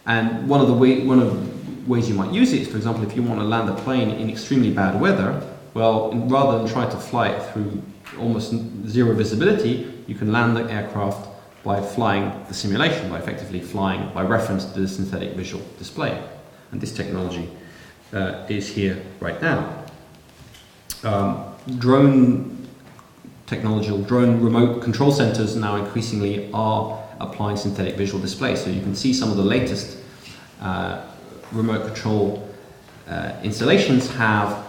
And one of the ways you might use it is, for example, if you want to land a plane in extremely bad weather, well, rather than try to fly it through almost zero visibility, you can land the aircraft by flying the simulation, by effectively flying by reference to the synthetic visual display. And this technology is here right now. Drone technology, or drone remote control centers now increasingly are applying synthetic visual displays. So you can see some of the latest remote control installations have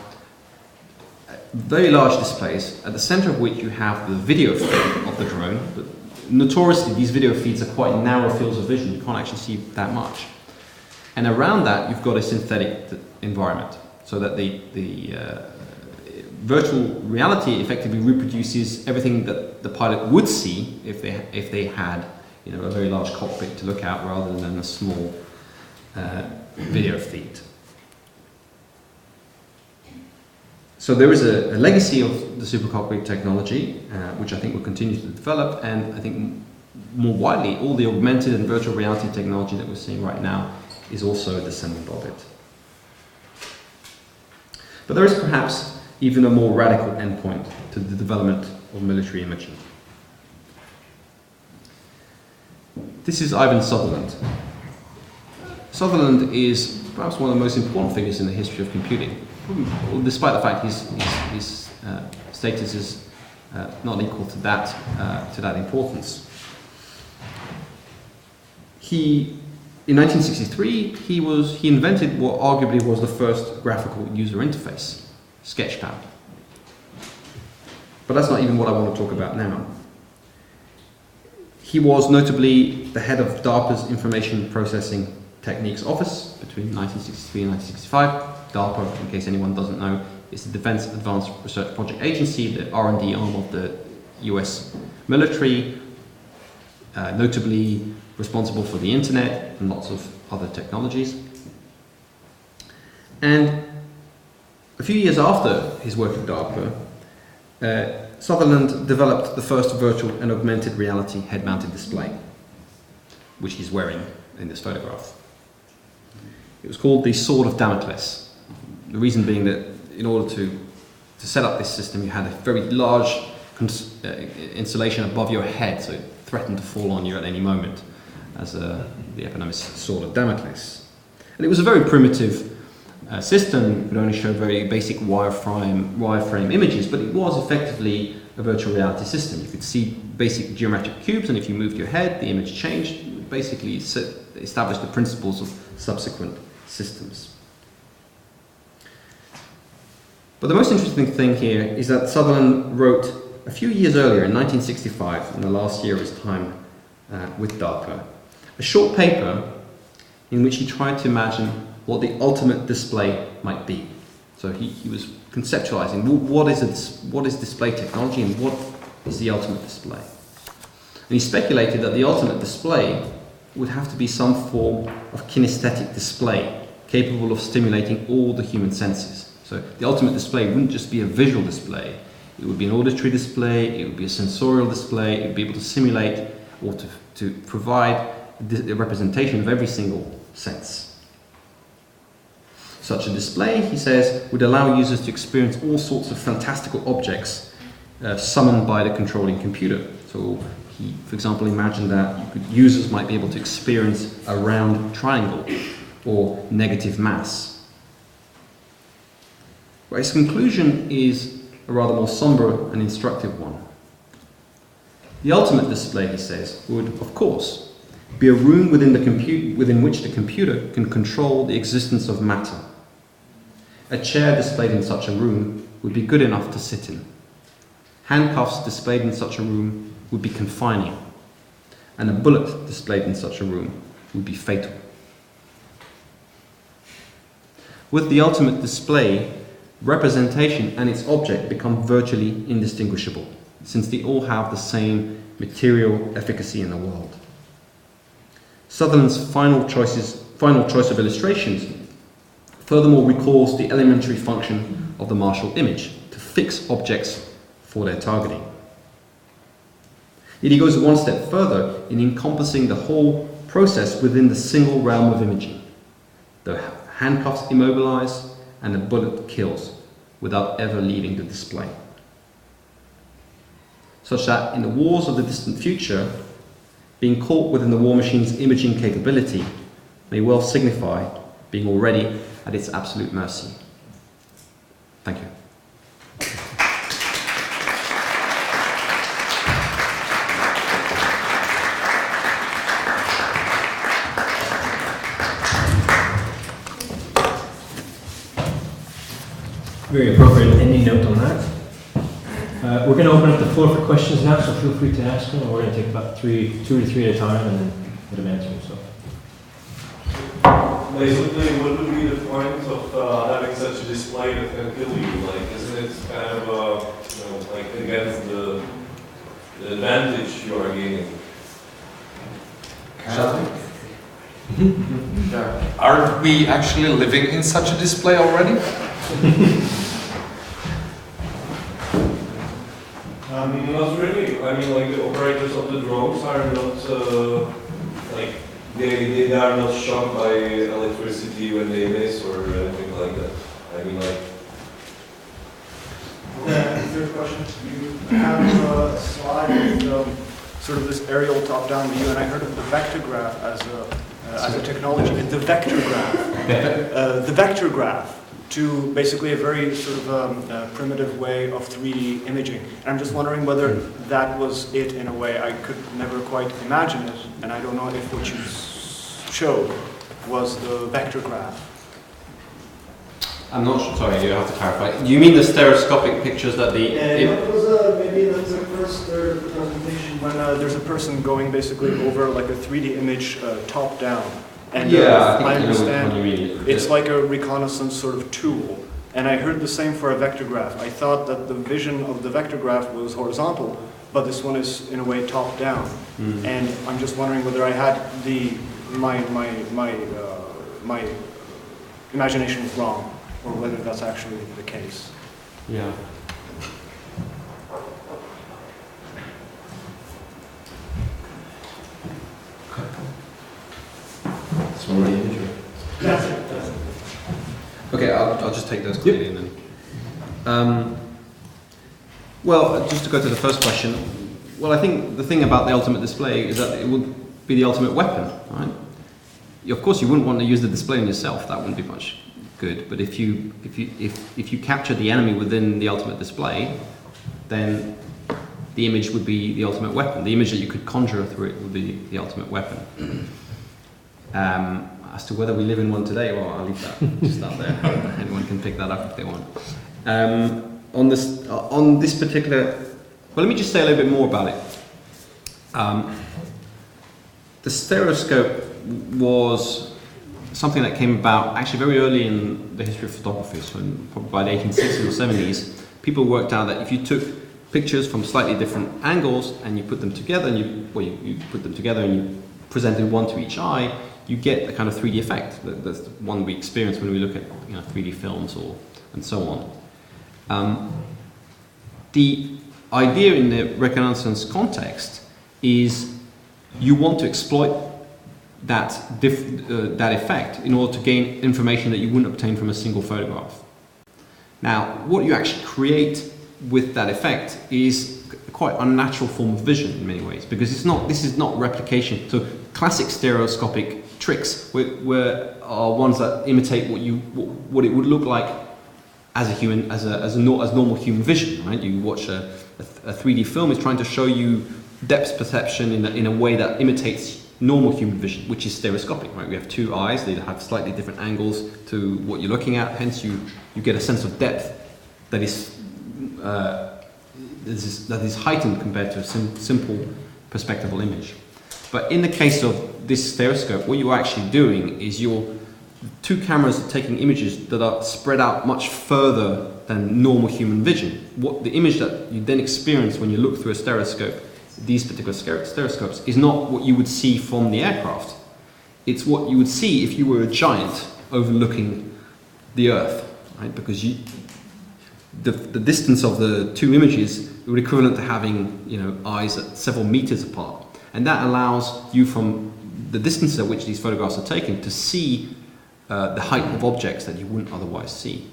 very large displays, at the center of which you have the video feed of the drone. But notoriously, these video feeds are quite narrow fields of vision. You can't actually see that much. And around that, you've got a synthetic environment, so that the virtual reality effectively reproduces everything that the pilot would see if they had, a very large cockpit to look at rather than a small video feed. So there is a legacy of the Super Cockpit technology, which I think will continue to develop, and I think more widely, all the augmented and virtual reality technology that we're seeing right now is also a descendant of it. But there is perhaps even a more radical endpoint to the development of military imaging. This is Ivan Sutherland. Sutherland is perhaps one of the most important figures in the history of computing, despite the fact his status is not equal to that importance. In 1963, he invented what arguably was the first graphical user interface. sketchpad. But that's not even what I want to talk about now. He was notably the head of DARPA's Information Processing Techniques Office between 1963 and 1965. DARPA, in case anyone doesn't know, is the Defense Advanced Research Project Agency, the R&D arm of the US military, notably responsible for the internet and lots of other technologies. And a few years after his work at DARPA, Sutherland developed the first virtual and augmented reality head-mounted display, which he's wearing in this photograph. It was called the Sword of Damocles. The reason being that in order to set up this system, you had a very large installation above your head, so it threatened to fall on you at any moment, as the eponymous Sword of Damocles. And it was a very primitive system. It could only show very basic wireframe images, but it was effectively a virtual reality system. You could see basic geometric cubes, and if you moved your head, the image changed. It would basically establish the principles of subsequent systems. But the most interesting thing here is that Sutherland wrote a few years earlier, in 1965, in the last year of his time with DARPA, a short paper in which he tried to imagine what the ultimate display might be. So he was conceptualizing what is display technology and what is the ultimate display. And he speculated that the ultimate display would have to be some form of kinesthetic display capable of stimulating all the human senses. So the ultimate display wouldn't just be a visual display, it would be an auditory display, it would be a sensorial display, it would be able to simulate or to provide a representation of every single sense. Such a display, he says, would allow users to experience all sorts of fantastical objects summoned by the controlling computer. So he, for example, imagined that users might be able to experience a round triangle or negative mass. But his conclusion is a rather more somber and instructive one. The ultimate display, he says, would, of course, be a room within which the computer can control the existence of matter. A chair displayed in such a room would be good enough to sit in. Handcuffs displayed in such a room would be confining, and a bullet displayed in such a room would be fatal. With the ultimate display, representation and its object become virtually indistinguishable, since they all have the same material efficacy in the world. Sutherland's final choice of illustrations furthermore recalls the elementary function of the Marshall image, to fix objects for their targeting. Yet he goes one step further in encompassing the whole process within the single realm of imaging. The handcuffs immobilize and the bullet kills without ever leaving the display. Such that in the wars of the distant future, being caught within the war machine's imaging capability may well signify being already at its absolute mercy. Thank you. Very appropriate ending note on that. We're going to open up the floor for questions now, so feel free to ask them. We're going to take about two to three at a time, and then let them answer them. Basically, what would be the point of having such a display that can kill you? Like, isn't it kind of like against the advantage you are gaining? Aren't we actually living in such a display already? Not really. I mean, like the operators of the drones are not like they are not shocked by electricity when they miss or anything like that. I mean, like. Third question. You have a slide with sort of this aerial top-down view, and I heard of the vector graph as a technology. The vector graph. The vector graph. To basically a very sort of primitive way of 3D imaging. And I'm just wondering whether that was it in a way. I could never quite imagine it, and I don't know if what you showed was the vector graph. I'm not sure, sorry, you have to clarify. Do you mean the stereoscopic pictures that the... That was maybe that's the first presentation when there's a person going basically over like a 3D image top down. And yeah, I think I understand you mean. it's like a reconnaissance sort of tool. And I heard the same for a vector graph. I thought that the vision of the vector graph was horizontal, but this one is in a way top down. And I'm just wondering whether I had my imagination was wrong, or whether that's actually the case. Yeah. That's one of the imagery. That's it. That's it. Okay, I'll just take those quickly and then. Well, just to go to the first question, well, I think the thing about the ultimate display is that it would be the ultimate weapon, right? Of course, you wouldn't want to use the display on yourself. That wouldn't be much good. But if you capture the enemy within the ultimate display, then the image would be the ultimate weapon. The image that you could conjure through it would be the ultimate weapon. As to whether we live in one today, well, I'll leave that just out there. Anyone can pick that up if they want. On this particular, well, let me just say a little bit more about it. The stereoscope was something that came about actually very early in the history of photography. So probably by the 1860s or 70s, people worked out that if you took pictures from slightly different angles and you put them together, and you put them together and you presented one to each eye, you get a kind of 3D effect. That's the one we experience when we look at 3D films and so on. The idea in the reconnaissance context is you want to exploit that effect in order to gain information that you wouldn't obtain from a single photograph. Now, what you actually create with that effect is a quite unnatural form of vision in many ways, because this is not replication. So classic stereoscopic tricks are ones that imitate what it would look like as a human, as normal human vision, right? You watch a 3D film, it's trying to show you depth perception in a way that imitates normal human vision, which is stereoscopic, right? We have two eyes, they have slightly different angles to what you're looking at, hence you get a sense of depth that is heightened compared to a simple perspectival image. But in the case of this stereoscope, what you're actually doing is two cameras are taking images that are spread out much further than normal human vision. What the image that you then experience when you look through a stereoscope, these particular stereoscopes, is not what you would see from the aircraft. It's what you would see if you were a giant overlooking the Earth, right? Because the distance of the two images would be equivalent to having eyes at several meters apart, and that allows you, from the distance at which these photographs are taken, to see the height of objects that you wouldn't otherwise see.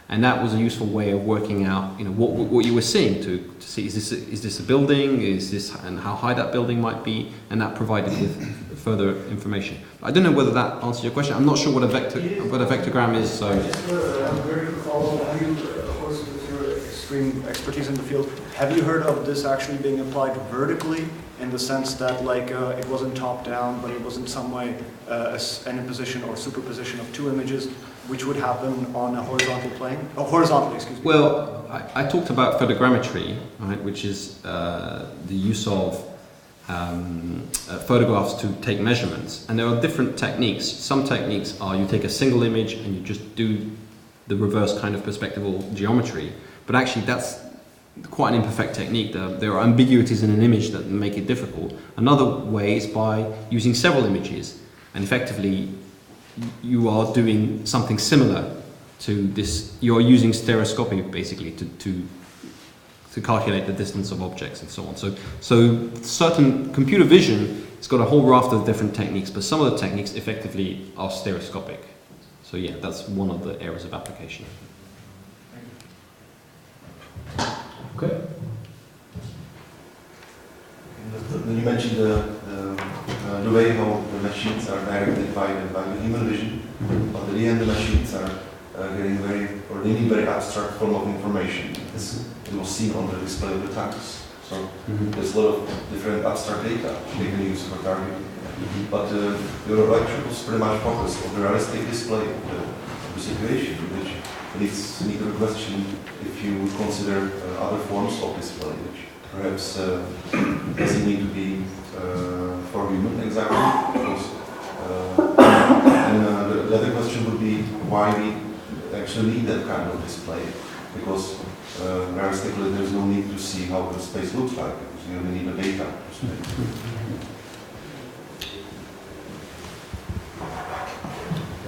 And that was a useful way of working out, what you were seeing to see, is this a building, and how high that building might be, and that provided with further information. I don't know whether that answers your question. I'm not sure what a vectogram is. So. Just a very quick follow-up. Have you, of course, with your extreme expertise in the field, have you heard of this actually being applied vertically, in the sense that it wasn't top down, but it was in some way an imposition or superposition of two images, which would happen on a horizontal plane? Oh, horizontally, excuse me. Well, I talked about photogrammetry, right, which is the use of photographs to take measurements. And there are different techniques. Some techniques are you take a single image and you just do the reverse kind of perspectival geometry. But actually that's quite an imperfect technique. There are ambiguities in an image that make it difficult. Another way is by using several images, and effectively you are doing something similar to this. You are using stereoscopy basically to calculate the distance of objects and so on. So certain computer vision, it's got a whole raft of different techniques, but some of the techniques effectively are stereoscopic. So yeah, that's one of the areas of application. Okay. You mentioned the way how the machines are directed by the human vision. On the end, the machines are getting they need very abstract form of information. It was seen on the display of the tanks. So there's a lot of different abstract data they can use for targeting. But your lecture was pretty much focused on the realistic display of the situation, which leads me to the question if you would consider other forms of display, which perhaps doesn't need to be for human exactly. Because, and the other question would be why we actually need that kind of display, because realistically there's no need to see how the space looks like, because you only need the data for space.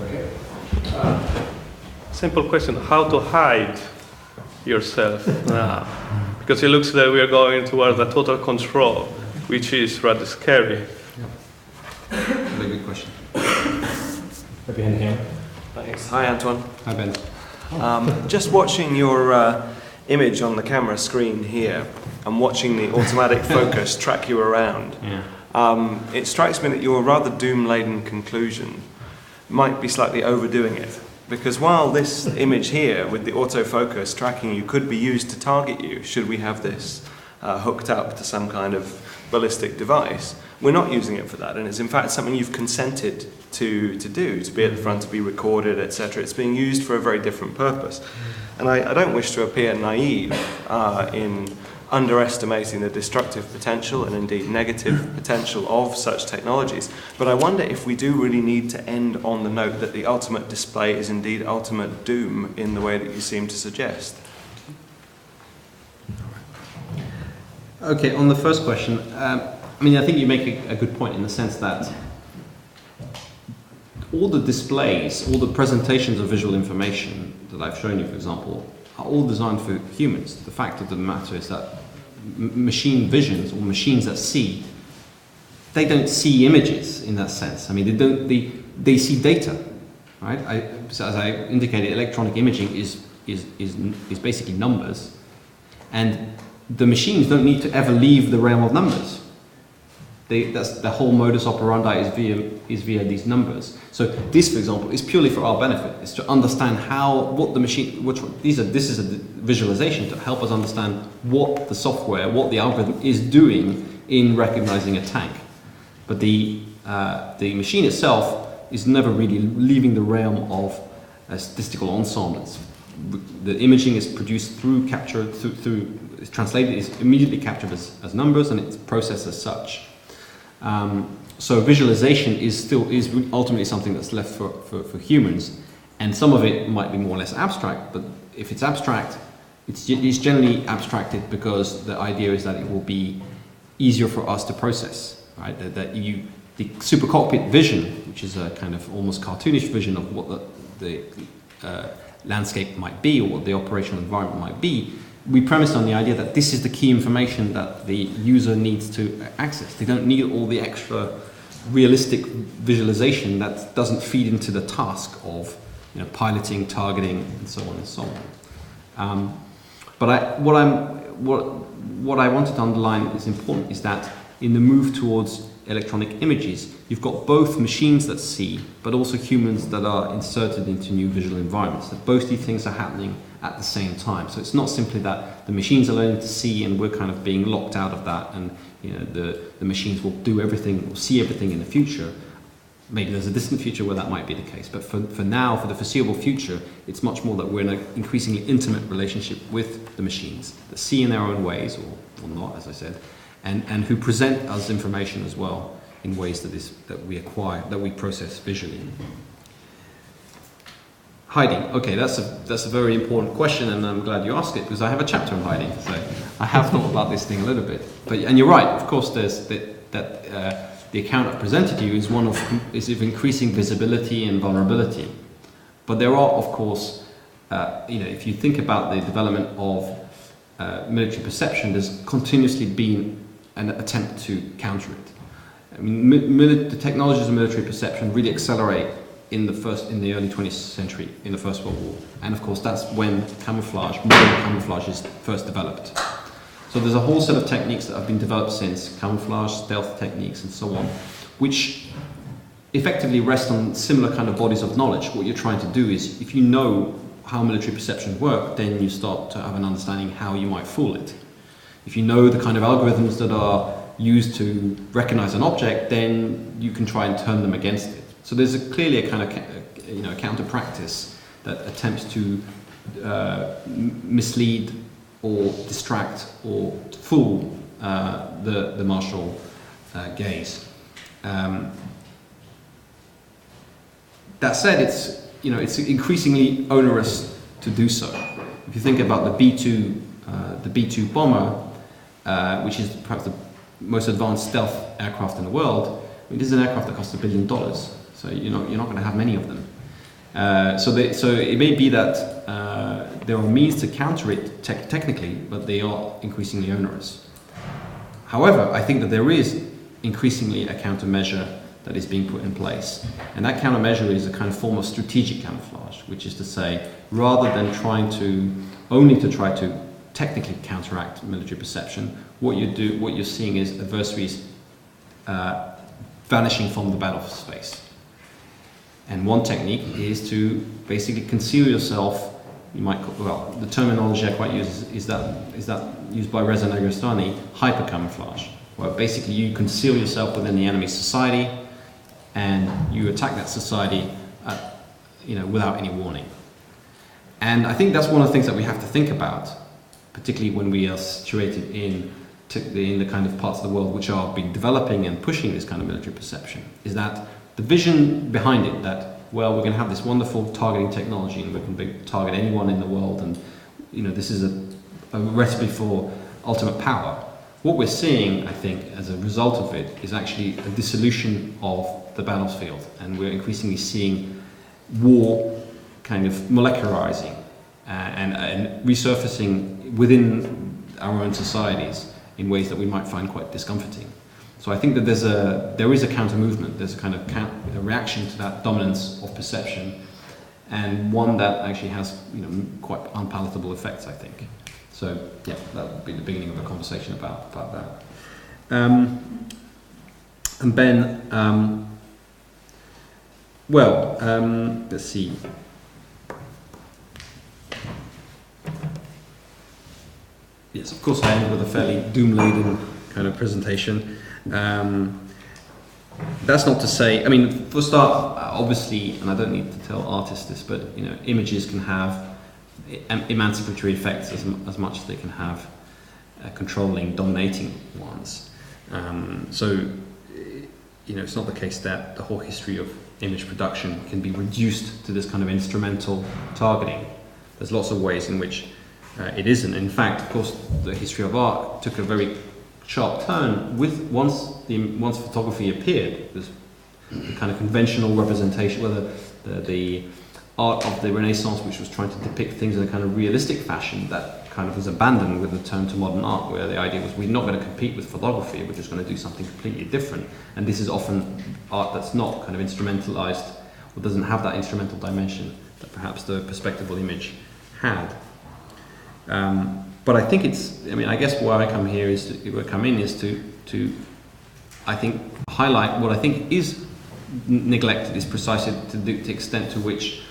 Okay. Simple question, how to hide yourself now? Because it looks like we are going towards a total control, which is rather scary. Very good question. Right behind the camera. Thanks. Hi, Antoine. Hi, Ben. Just watching your image on the camera screen here and watching the automatic focus track you around, it strikes me that your rather doom-laden conclusion might be slightly overdoing it. Because while this image here with the autofocus tracking you could be used to target you, should we have this hooked up to some kind of ballistic device, we're not using it for that, and it's in fact something you've consented to do, to be at the front, to be recorded, etc. It's being used for a very different purpose. And I don't wish to appear naive in underestimating the destructive potential and indeed negative potential of such technologies, but I wonder if we do really need to end on the note that the ultimate display is indeed ultimate doom in the way that you seem to suggest. Okay, on the first question, I mean, I think you make a good point in the sense that all the displays, all the presentations of visual information that I've shown you, for example, are all designed for humans. The fact of the matter is that machine visions, or machines that see, they don't see images in that sense. I mean, they see data, right? So as I indicated, electronic imaging is basically numbers, and the machines don't need to ever leave the realm of numbers. That's the whole modus operandi is via these numbers. So this, for example, is purely for our benefit. It's to understand what the machine, this is a visualization to help us understand what the software, what the algorithm is doing in recognizing a tank. But the machine itself is never really leaving the realm of statistical ensembles. The imaging is produced through capture, it's translated, is immediately captured as numbers, and it's processed as such. So visualization is ultimately something that's left for humans, and some of it might be more or less abstract, but if it's abstract, it's generally abstracted because the idea is that it will be easier for us to process, right? The super cockpit vision, which is a kind of almost cartoonish vision of what the landscape might be, or what the operational environment might be, we premised on the idea that this is the key information that the user needs to access. They don't need all the extra realistic visualization that doesn't feed into the task of piloting, targeting, and so on and so on. But what I wanted to underline is important is that in the move towards electronic images, you've got both machines that see, but also humans that are inserted into new visual environments. That both these things are happening at the same time. So it's not simply that the machines are learning to see and we're kind of being locked out of that, and the machines will do everything, will see everything in the future. Maybe there's a distant future where that might be the case, but for now, for the foreseeable future, it's much more that we're in an increasingly intimate relationship with the machines that see in their own ways, or not, as I said, and who present us information as well in ways that we acquire, that we process visually. Hiding. Okay, that's a very important question, and I'm glad you asked it because I have a chapter on hiding. So I have thought about this thing a little bit. And you're right. Of course, there's the account I presented to you is one of increasing visibility and vulnerability. But there are, of course, if you think about the development of military perception, there's continuously been an attempt to counter it. I mean, the technologies of military perception really accelerate in the early 20th century, in the First World War. And of course, that's when modern camouflage is first developed. So there's a whole set of techniques that have been developed since, camouflage, stealth techniques, and so on, which effectively rest on similar kind of bodies of knowledge. What you're trying to do is, if you know how military perception work, then you start to have an understanding how you might fool it. If you know the kind of algorithms that are used to recognize an object, then you can try and turn them against it. So there's clearly a kind of counter practice that attempts to mislead or distract or fool the martial gaze. That said, it's increasingly onerous to do so. If you think about the B-2 bomber, which is perhaps the most advanced stealth aircraft in the world, I mean, this is an aircraft that costs $1 billion. So you're not going to have many of them. So it may be that there are means to counter it technically, but they are increasingly onerous. However, I think that there is increasingly a countermeasure that is being put in place. And that countermeasure is a kind of form of strategic camouflage, which is to say, rather than try to technically counteract military perception, what you're seeing is adversaries vanishing from the battle space. And one technique is to basically conceal yourself. The terminology I quite use is that used by Reza Negrestani, hyper camouflage, where basically you conceal yourself within the enemy society, and you attack that society, without any warning. And I think that's one of the things that we have to think about, particularly when we are situated in the kind of parts of the world which are been developing and pushing this kind of military perception, is that the vision behind it, that, well, we're going to have this wonderful targeting technology and we can target anyone in the world, and this is a recipe for ultimate power. What we're seeing, I think, as a result of it, is actually a dissolution of the battlefield, and we're increasingly seeing war kind of molecularizing and resurfacing within our own societies in ways that we might find quite discomforting. So I think that there is a counter movement. There's a kind of a reaction to that dominance of perception, and one that actually has quite unpalatable effects, I think. So yeah, that would be the beginning of a conversation about that. And Ben, let's see. Yes, of course I ended with a fairly doom-laden kind of presentation. That's not to say, for a start, obviously, and I don't need to tell artists this, but images can have emancipatory effects as much as they can have controlling, dominating ones. It's not the case that the whole history of image production can be reduced to this kind of instrumental targeting. There's lots of ways in which it isn't. In fact, of course, the history of art took a very sharp turn once photography appeared. There's the kind of conventional representation, whether the art of the Renaissance, which was trying to depict things in a kind of realistic fashion, that kind of was abandoned with the turn to modern art, where the idea was we're not going to compete with photography, we're just going to do something completely different. And this is often art that's not kind of instrumentalized, or doesn't have that instrumental dimension that perhaps the perspectival image had. But I think I guess where I come here is to I think highlight what I think is neglected is precisely to the extent to which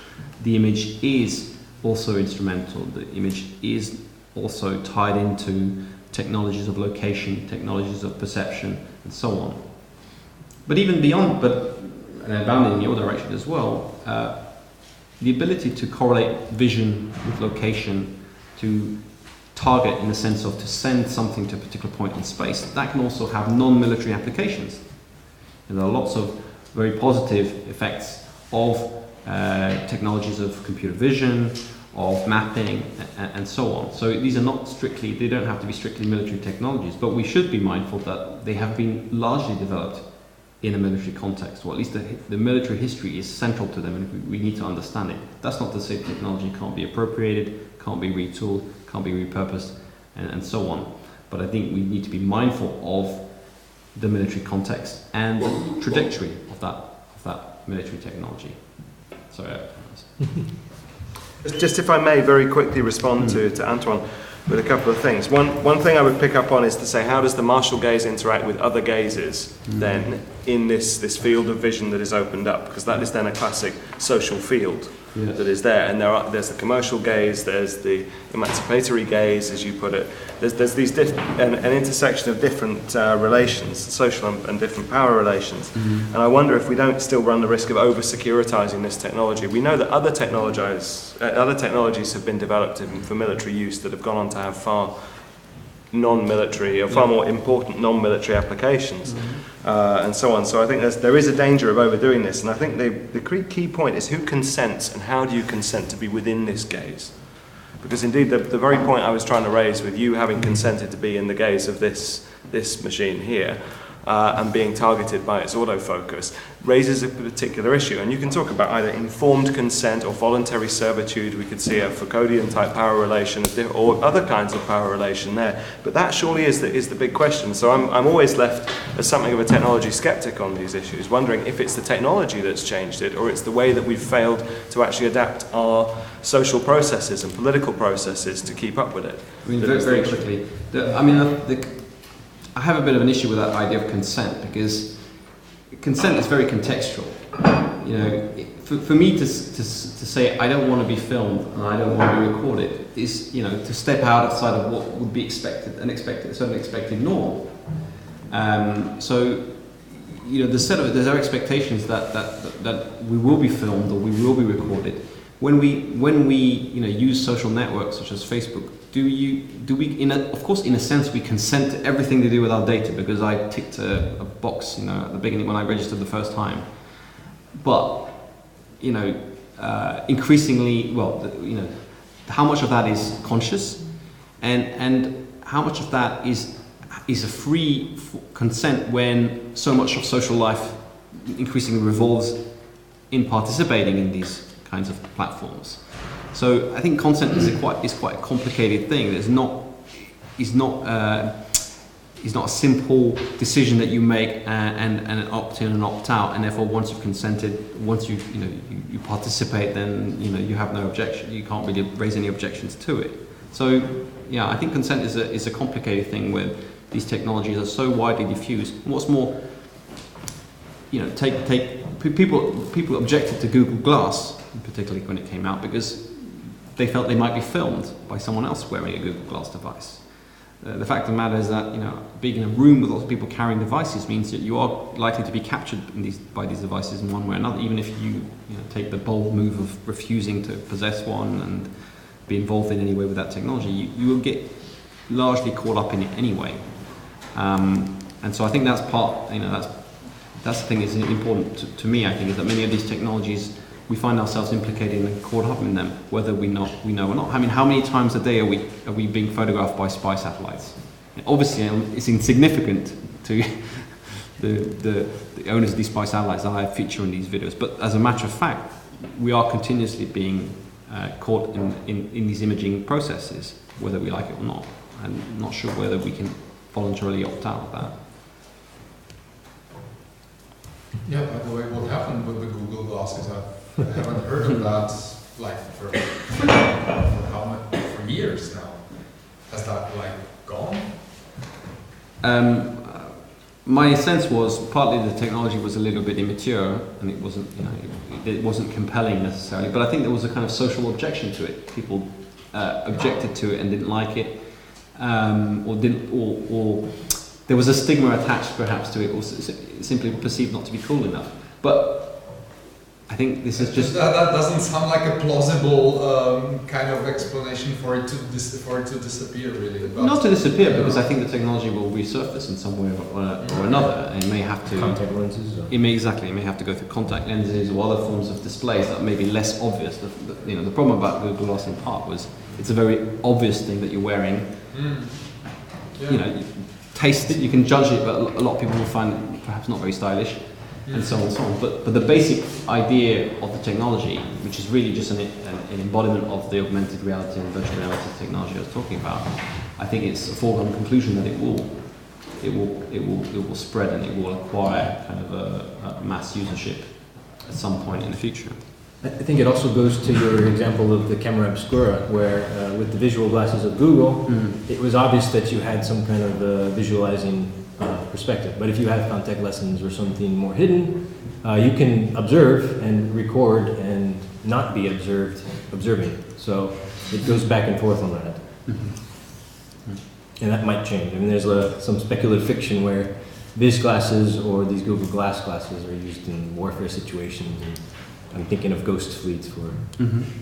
the image is also instrumental. The image is also tied into technologies of location, technologies of perception, and so on. But even beyond, and bound in your direction as well, the ability to correlate vision with location, to target in the sense of to send something to a particular point in space, that can also have non-military applications. And there are lots of very positive effects of technologies of computer vision, of mapping, and so on. So these are not they don't have to be strictly military technologies, but we should be mindful that they have been largely developed in a military context, or at least the military history is central to them, and we need to understand it. That's not to say technology can't be appropriated, can't be retooled, can't be repurposed, and so on. But I think we need to be mindful of the military context and the trajectory of that military technology. Sorry. Just if I may very quickly respond to Antoine with a couple of things. One thing I would pick up on is to say, how does the martial gaze interact with other gazes then in this field of vision that is opened up? Because that is then a classic social field. that is there. And there's the commercial gaze, there's the emancipatory gaze, as you put it. There's these an intersection of different relations, social and different power relations. And I wonder if we don't still run the risk of over-securitizing this technology. We know that other technologies have been developed for military use that have gone on to have far non-military or far more important non-military applications, and so on. So I think there is a danger of overdoing this, and I think the key point is who consents and how do you consent to be within this gaze? Because indeed the very point I was trying to raise with you having consented to be in the gaze of this machine here and being targeted by its autofocus raises a particular issue. And you can talk about either informed consent or voluntary servitude. We could see a Foucauldian type power relation or other kinds of power relation there. But that surely is the big question. So I'm always left as something of a technology skeptic on these issues, wondering if it's the technology that's changed it or it's the way that we've failed to actually adapt our social processes and political processes to keep up with it. I mean, very quickly, I have a bit of an issue with that idea of consent, because consent is very contextual. You know, for me to say I don't want to be filmed and I don't want to be recorded is, you know, to step outside of what would be expected, a certain expected norm. So, you know, there's our expectations that we will be filmed or we will be recorded. When we you know, use social networks such as Facebook, do we of course in a sense we consent to everything to do with our data, because I ticked a box, you know, at the beginning when I registered the first time. But, you know, increasingly, you know, how much of that is conscious, and how much of that is a free consent when so much of social life increasingly revolves in participating in these kinds of platforms. So I think consent is quite a complicated thing. It's not a simple decision that you make and an opt in and opt out, and therefore once you've consented, once you participate, then you know you have no objection. You can't really raise any objections to it. So yeah, I think consent is a complicated thing where these technologies are so widely diffused. And what's more, you know, people objected to Google Glass, particularly when it came out, because they felt they might be filmed by someone else wearing a Google Glass device. The fact of the matter is that, you know, being in a room with lots of people carrying devices means that you are likely to be captured by these devices in one way or another, even if you know, take the bold move of refusing to possess one and be involved in any way with that technology. You will get largely caught up in it anyway. And so I think that's part, you know, that's the thing that's important to me, I think, is that many of these technologies, we find ourselves implicated and caught up in them, whether we know or not. I mean, how many times a day are we being photographed by spy satellites? Obviously, it's insignificant to the owners of these spy satellites that I feature in these videos. But as a matter of fact, we are continuously being caught in these imaging processes, whether we like it or not. I'm not sure whether we can voluntarily opt out of that. Yeah, by the way, what happened with the Google glasses? I haven't heard of that like for years now. Has that like gone? My sense was partly the technology was a little bit immature and it wasn't, you know, it wasn't compelling necessarily. But I think there was a kind of social objection to it. People objected to it and didn't like it, or there was a stigma attached perhaps to it, or simply perceived not to be cool enough. But I think this is just... That doesn't sound like a plausible kind of explanation for it to disappear, really. Not to disappear, because I think the technology will resurface in some way or another. And it may have to... Contact lenses? It may have to go through contact lenses or other forms of displays that may be less obvious. The problem about Google Glass in part was it's a very obvious thing that you're wearing. Yeah. You know, taste it, you can judge it, but a lot of people will find it perhaps not very stylish. And so on and so on. But the basic idea of the technology, which is really just an embodiment of the augmented reality and virtual reality technology I was talking about, I think it's a foregone conclusion that it will spread and it will acquire kind of a mass usership at some point in the future. I think it also goes to your example of the Camera Obscura, where with the visual glasses of Google, it was obvious that you had some kind of visualizing perspective. But if you have contact lenses or something more hidden, you can observe and record and not be observing. So it goes back and forth on that. And that might change. I mean, there's some speculative fiction where Viz glasses or these Google Glass glasses are used in warfare situations. And I'm thinking of ghost fleets, for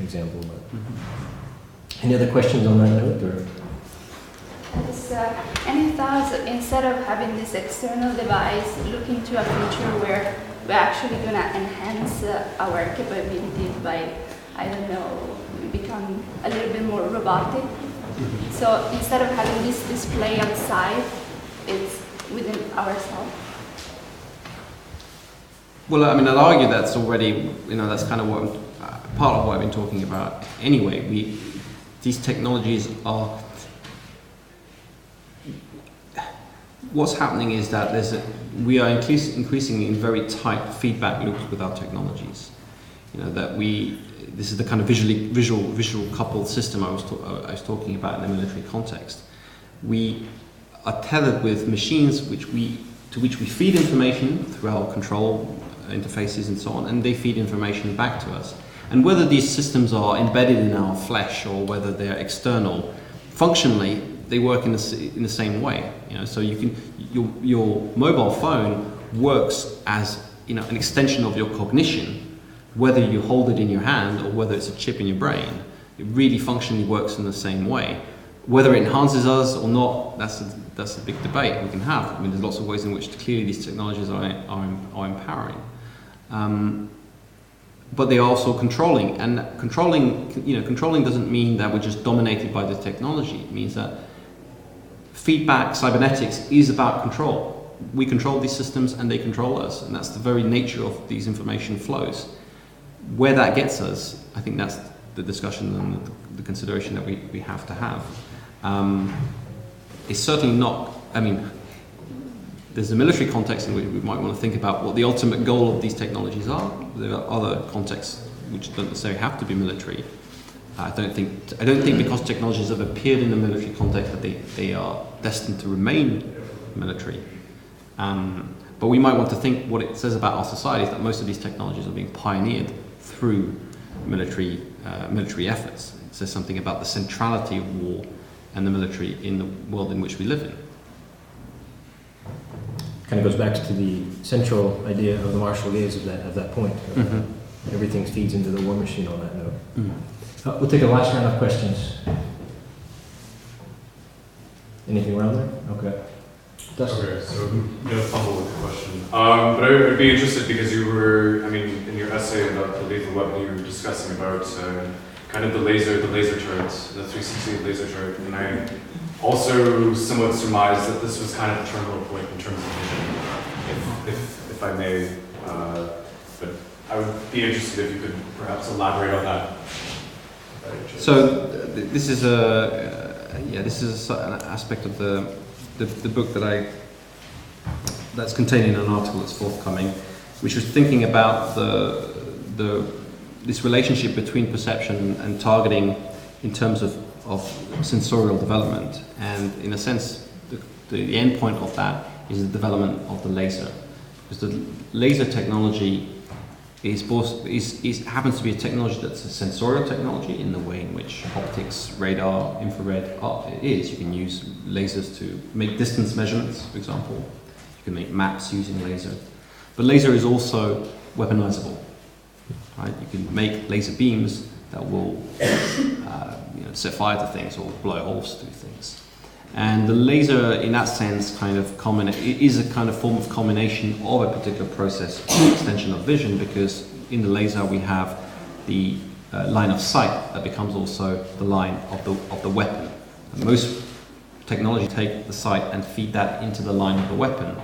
example. But. Any other questions on that note? Or? Any thoughts, instead of having this external device, look into a future where we're actually going to enhance our capabilities by, I don't know, become a little bit more robotic? So instead of having this display outside, it's within ourselves. Well, I mean, I'd argue that's already, that's kind of what part of what I've been talking about. Anyway, these technologies are. What's happening is that we are increasingly in very tight feedback loops with our technologies. This is the kind of visual coupled system I was talking about in the military context. We are tethered with machines to which we feed information through our control interfaces and so on, and they feed information back to us. And whether these systems are embedded in our flesh or whether they're external, functionally they work in the same way. So your mobile phone works as an extension of your cognition, whether you hold it in your hand or whether it's a chip in your brain. It really functionally works in the same way. Whether it enhances us or not, that's a big debate we can have. I mean, there's lots of ways in which clearly these technologies are empowering. But they are also controlling, and controlling doesn't mean that we're just dominated by the technology. It means that feedback cybernetics is about control. We control these systems and they control us, and that's the very nature of these information flows. Where that gets us, I think that's the discussion and the consideration that we have to have. It's certainly not, there's a military context in which we might want to think about what the ultimate goal of these technologies are. There are other contexts which don't necessarily have to be military. I don't think because technologies have appeared in the military context that they are destined to remain military. But we might want to think what it says about our society is that most of these technologies are being pioneered through military efforts. It says something about the centrality of war and the military in the world in which we live in. Kind of goes back to the central idea of the martial gaze of that point. Everything feeds into the war machine on that note. We'll take a last round of questions. Anything around there? Okay. Dustin. Okay, so I'm going to fumble with the question. But I would be interested because you were, in your essay about the lethal weapon, you were discussing about kind of the laser turrets, the 360 laser turret, and I also somewhat surmised that this was kind of a terminal point in terms of vision, if I may. But I would be interested if you could perhaps elaborate on that. So this is an aspect of the book that's contained in an article that's forthcoming, which was thinking about this relationship between perception and targeting in terms of sensorial development, and in a sense the end point of that is the development of the laser, because the laser technology happens to be a technology that's a sensorial technology in the way in which optics, radar, infrared is. You can use lasers to make distance measurements, for example. You can make maps using laser. But laser is also weaponizable. Right? You can make laser beams that will set fire to things or blow holes through things. And the laser, in that sense, is a kind of form of combination of a particular process of extension of vision, because in the laser we have the line of sight that becomes also the line of the weapon. And most technology take the sight and feed that into the line of the weapon,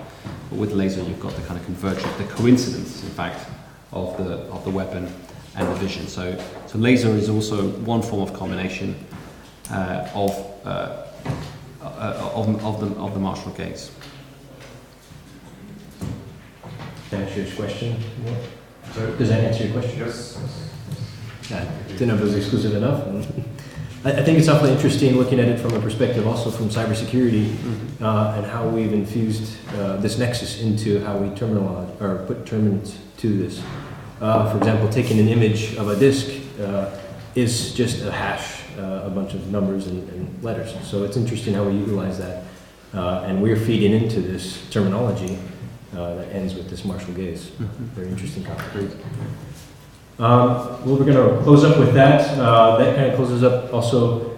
but with laser you've got the kind of convergence, the coincidence, in fact, of the weapon and the vision. So laser is also one form of combination of the martial gaze. That answer your question? Does that answer your question? Yes. I didn't know if it was exclusive enough. I think it's awfully interesting looking at it from a perspective also from cybersecurity, and how we've infused this nexus into how we put terminals to this. for example, taking an image of a disk is just a hash, a bunch of numbers and letters. So it's interesting how we utilize that. And we're feeding into this terminology that ends with this martial gaze. Very interesting concept. Well, we're going to close up with that. That kind of closes up also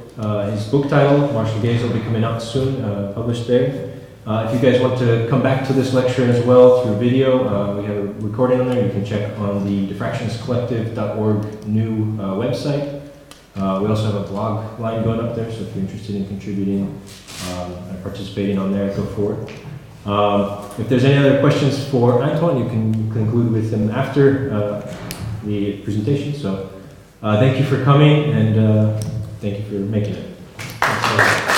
his book title, Martial Gaze, will be coming out soon, published there. If you guys want to come back to this lecture as well through video, we have a recording on there. You can check on the diffractionscollective.org new website. We also have a blog line going up there, so if you're interested in contributing and participating on there, go for it. If there's any other questions for Antoine, you can conclude with him after the presentation. So thank you for coming, and thank you for making it.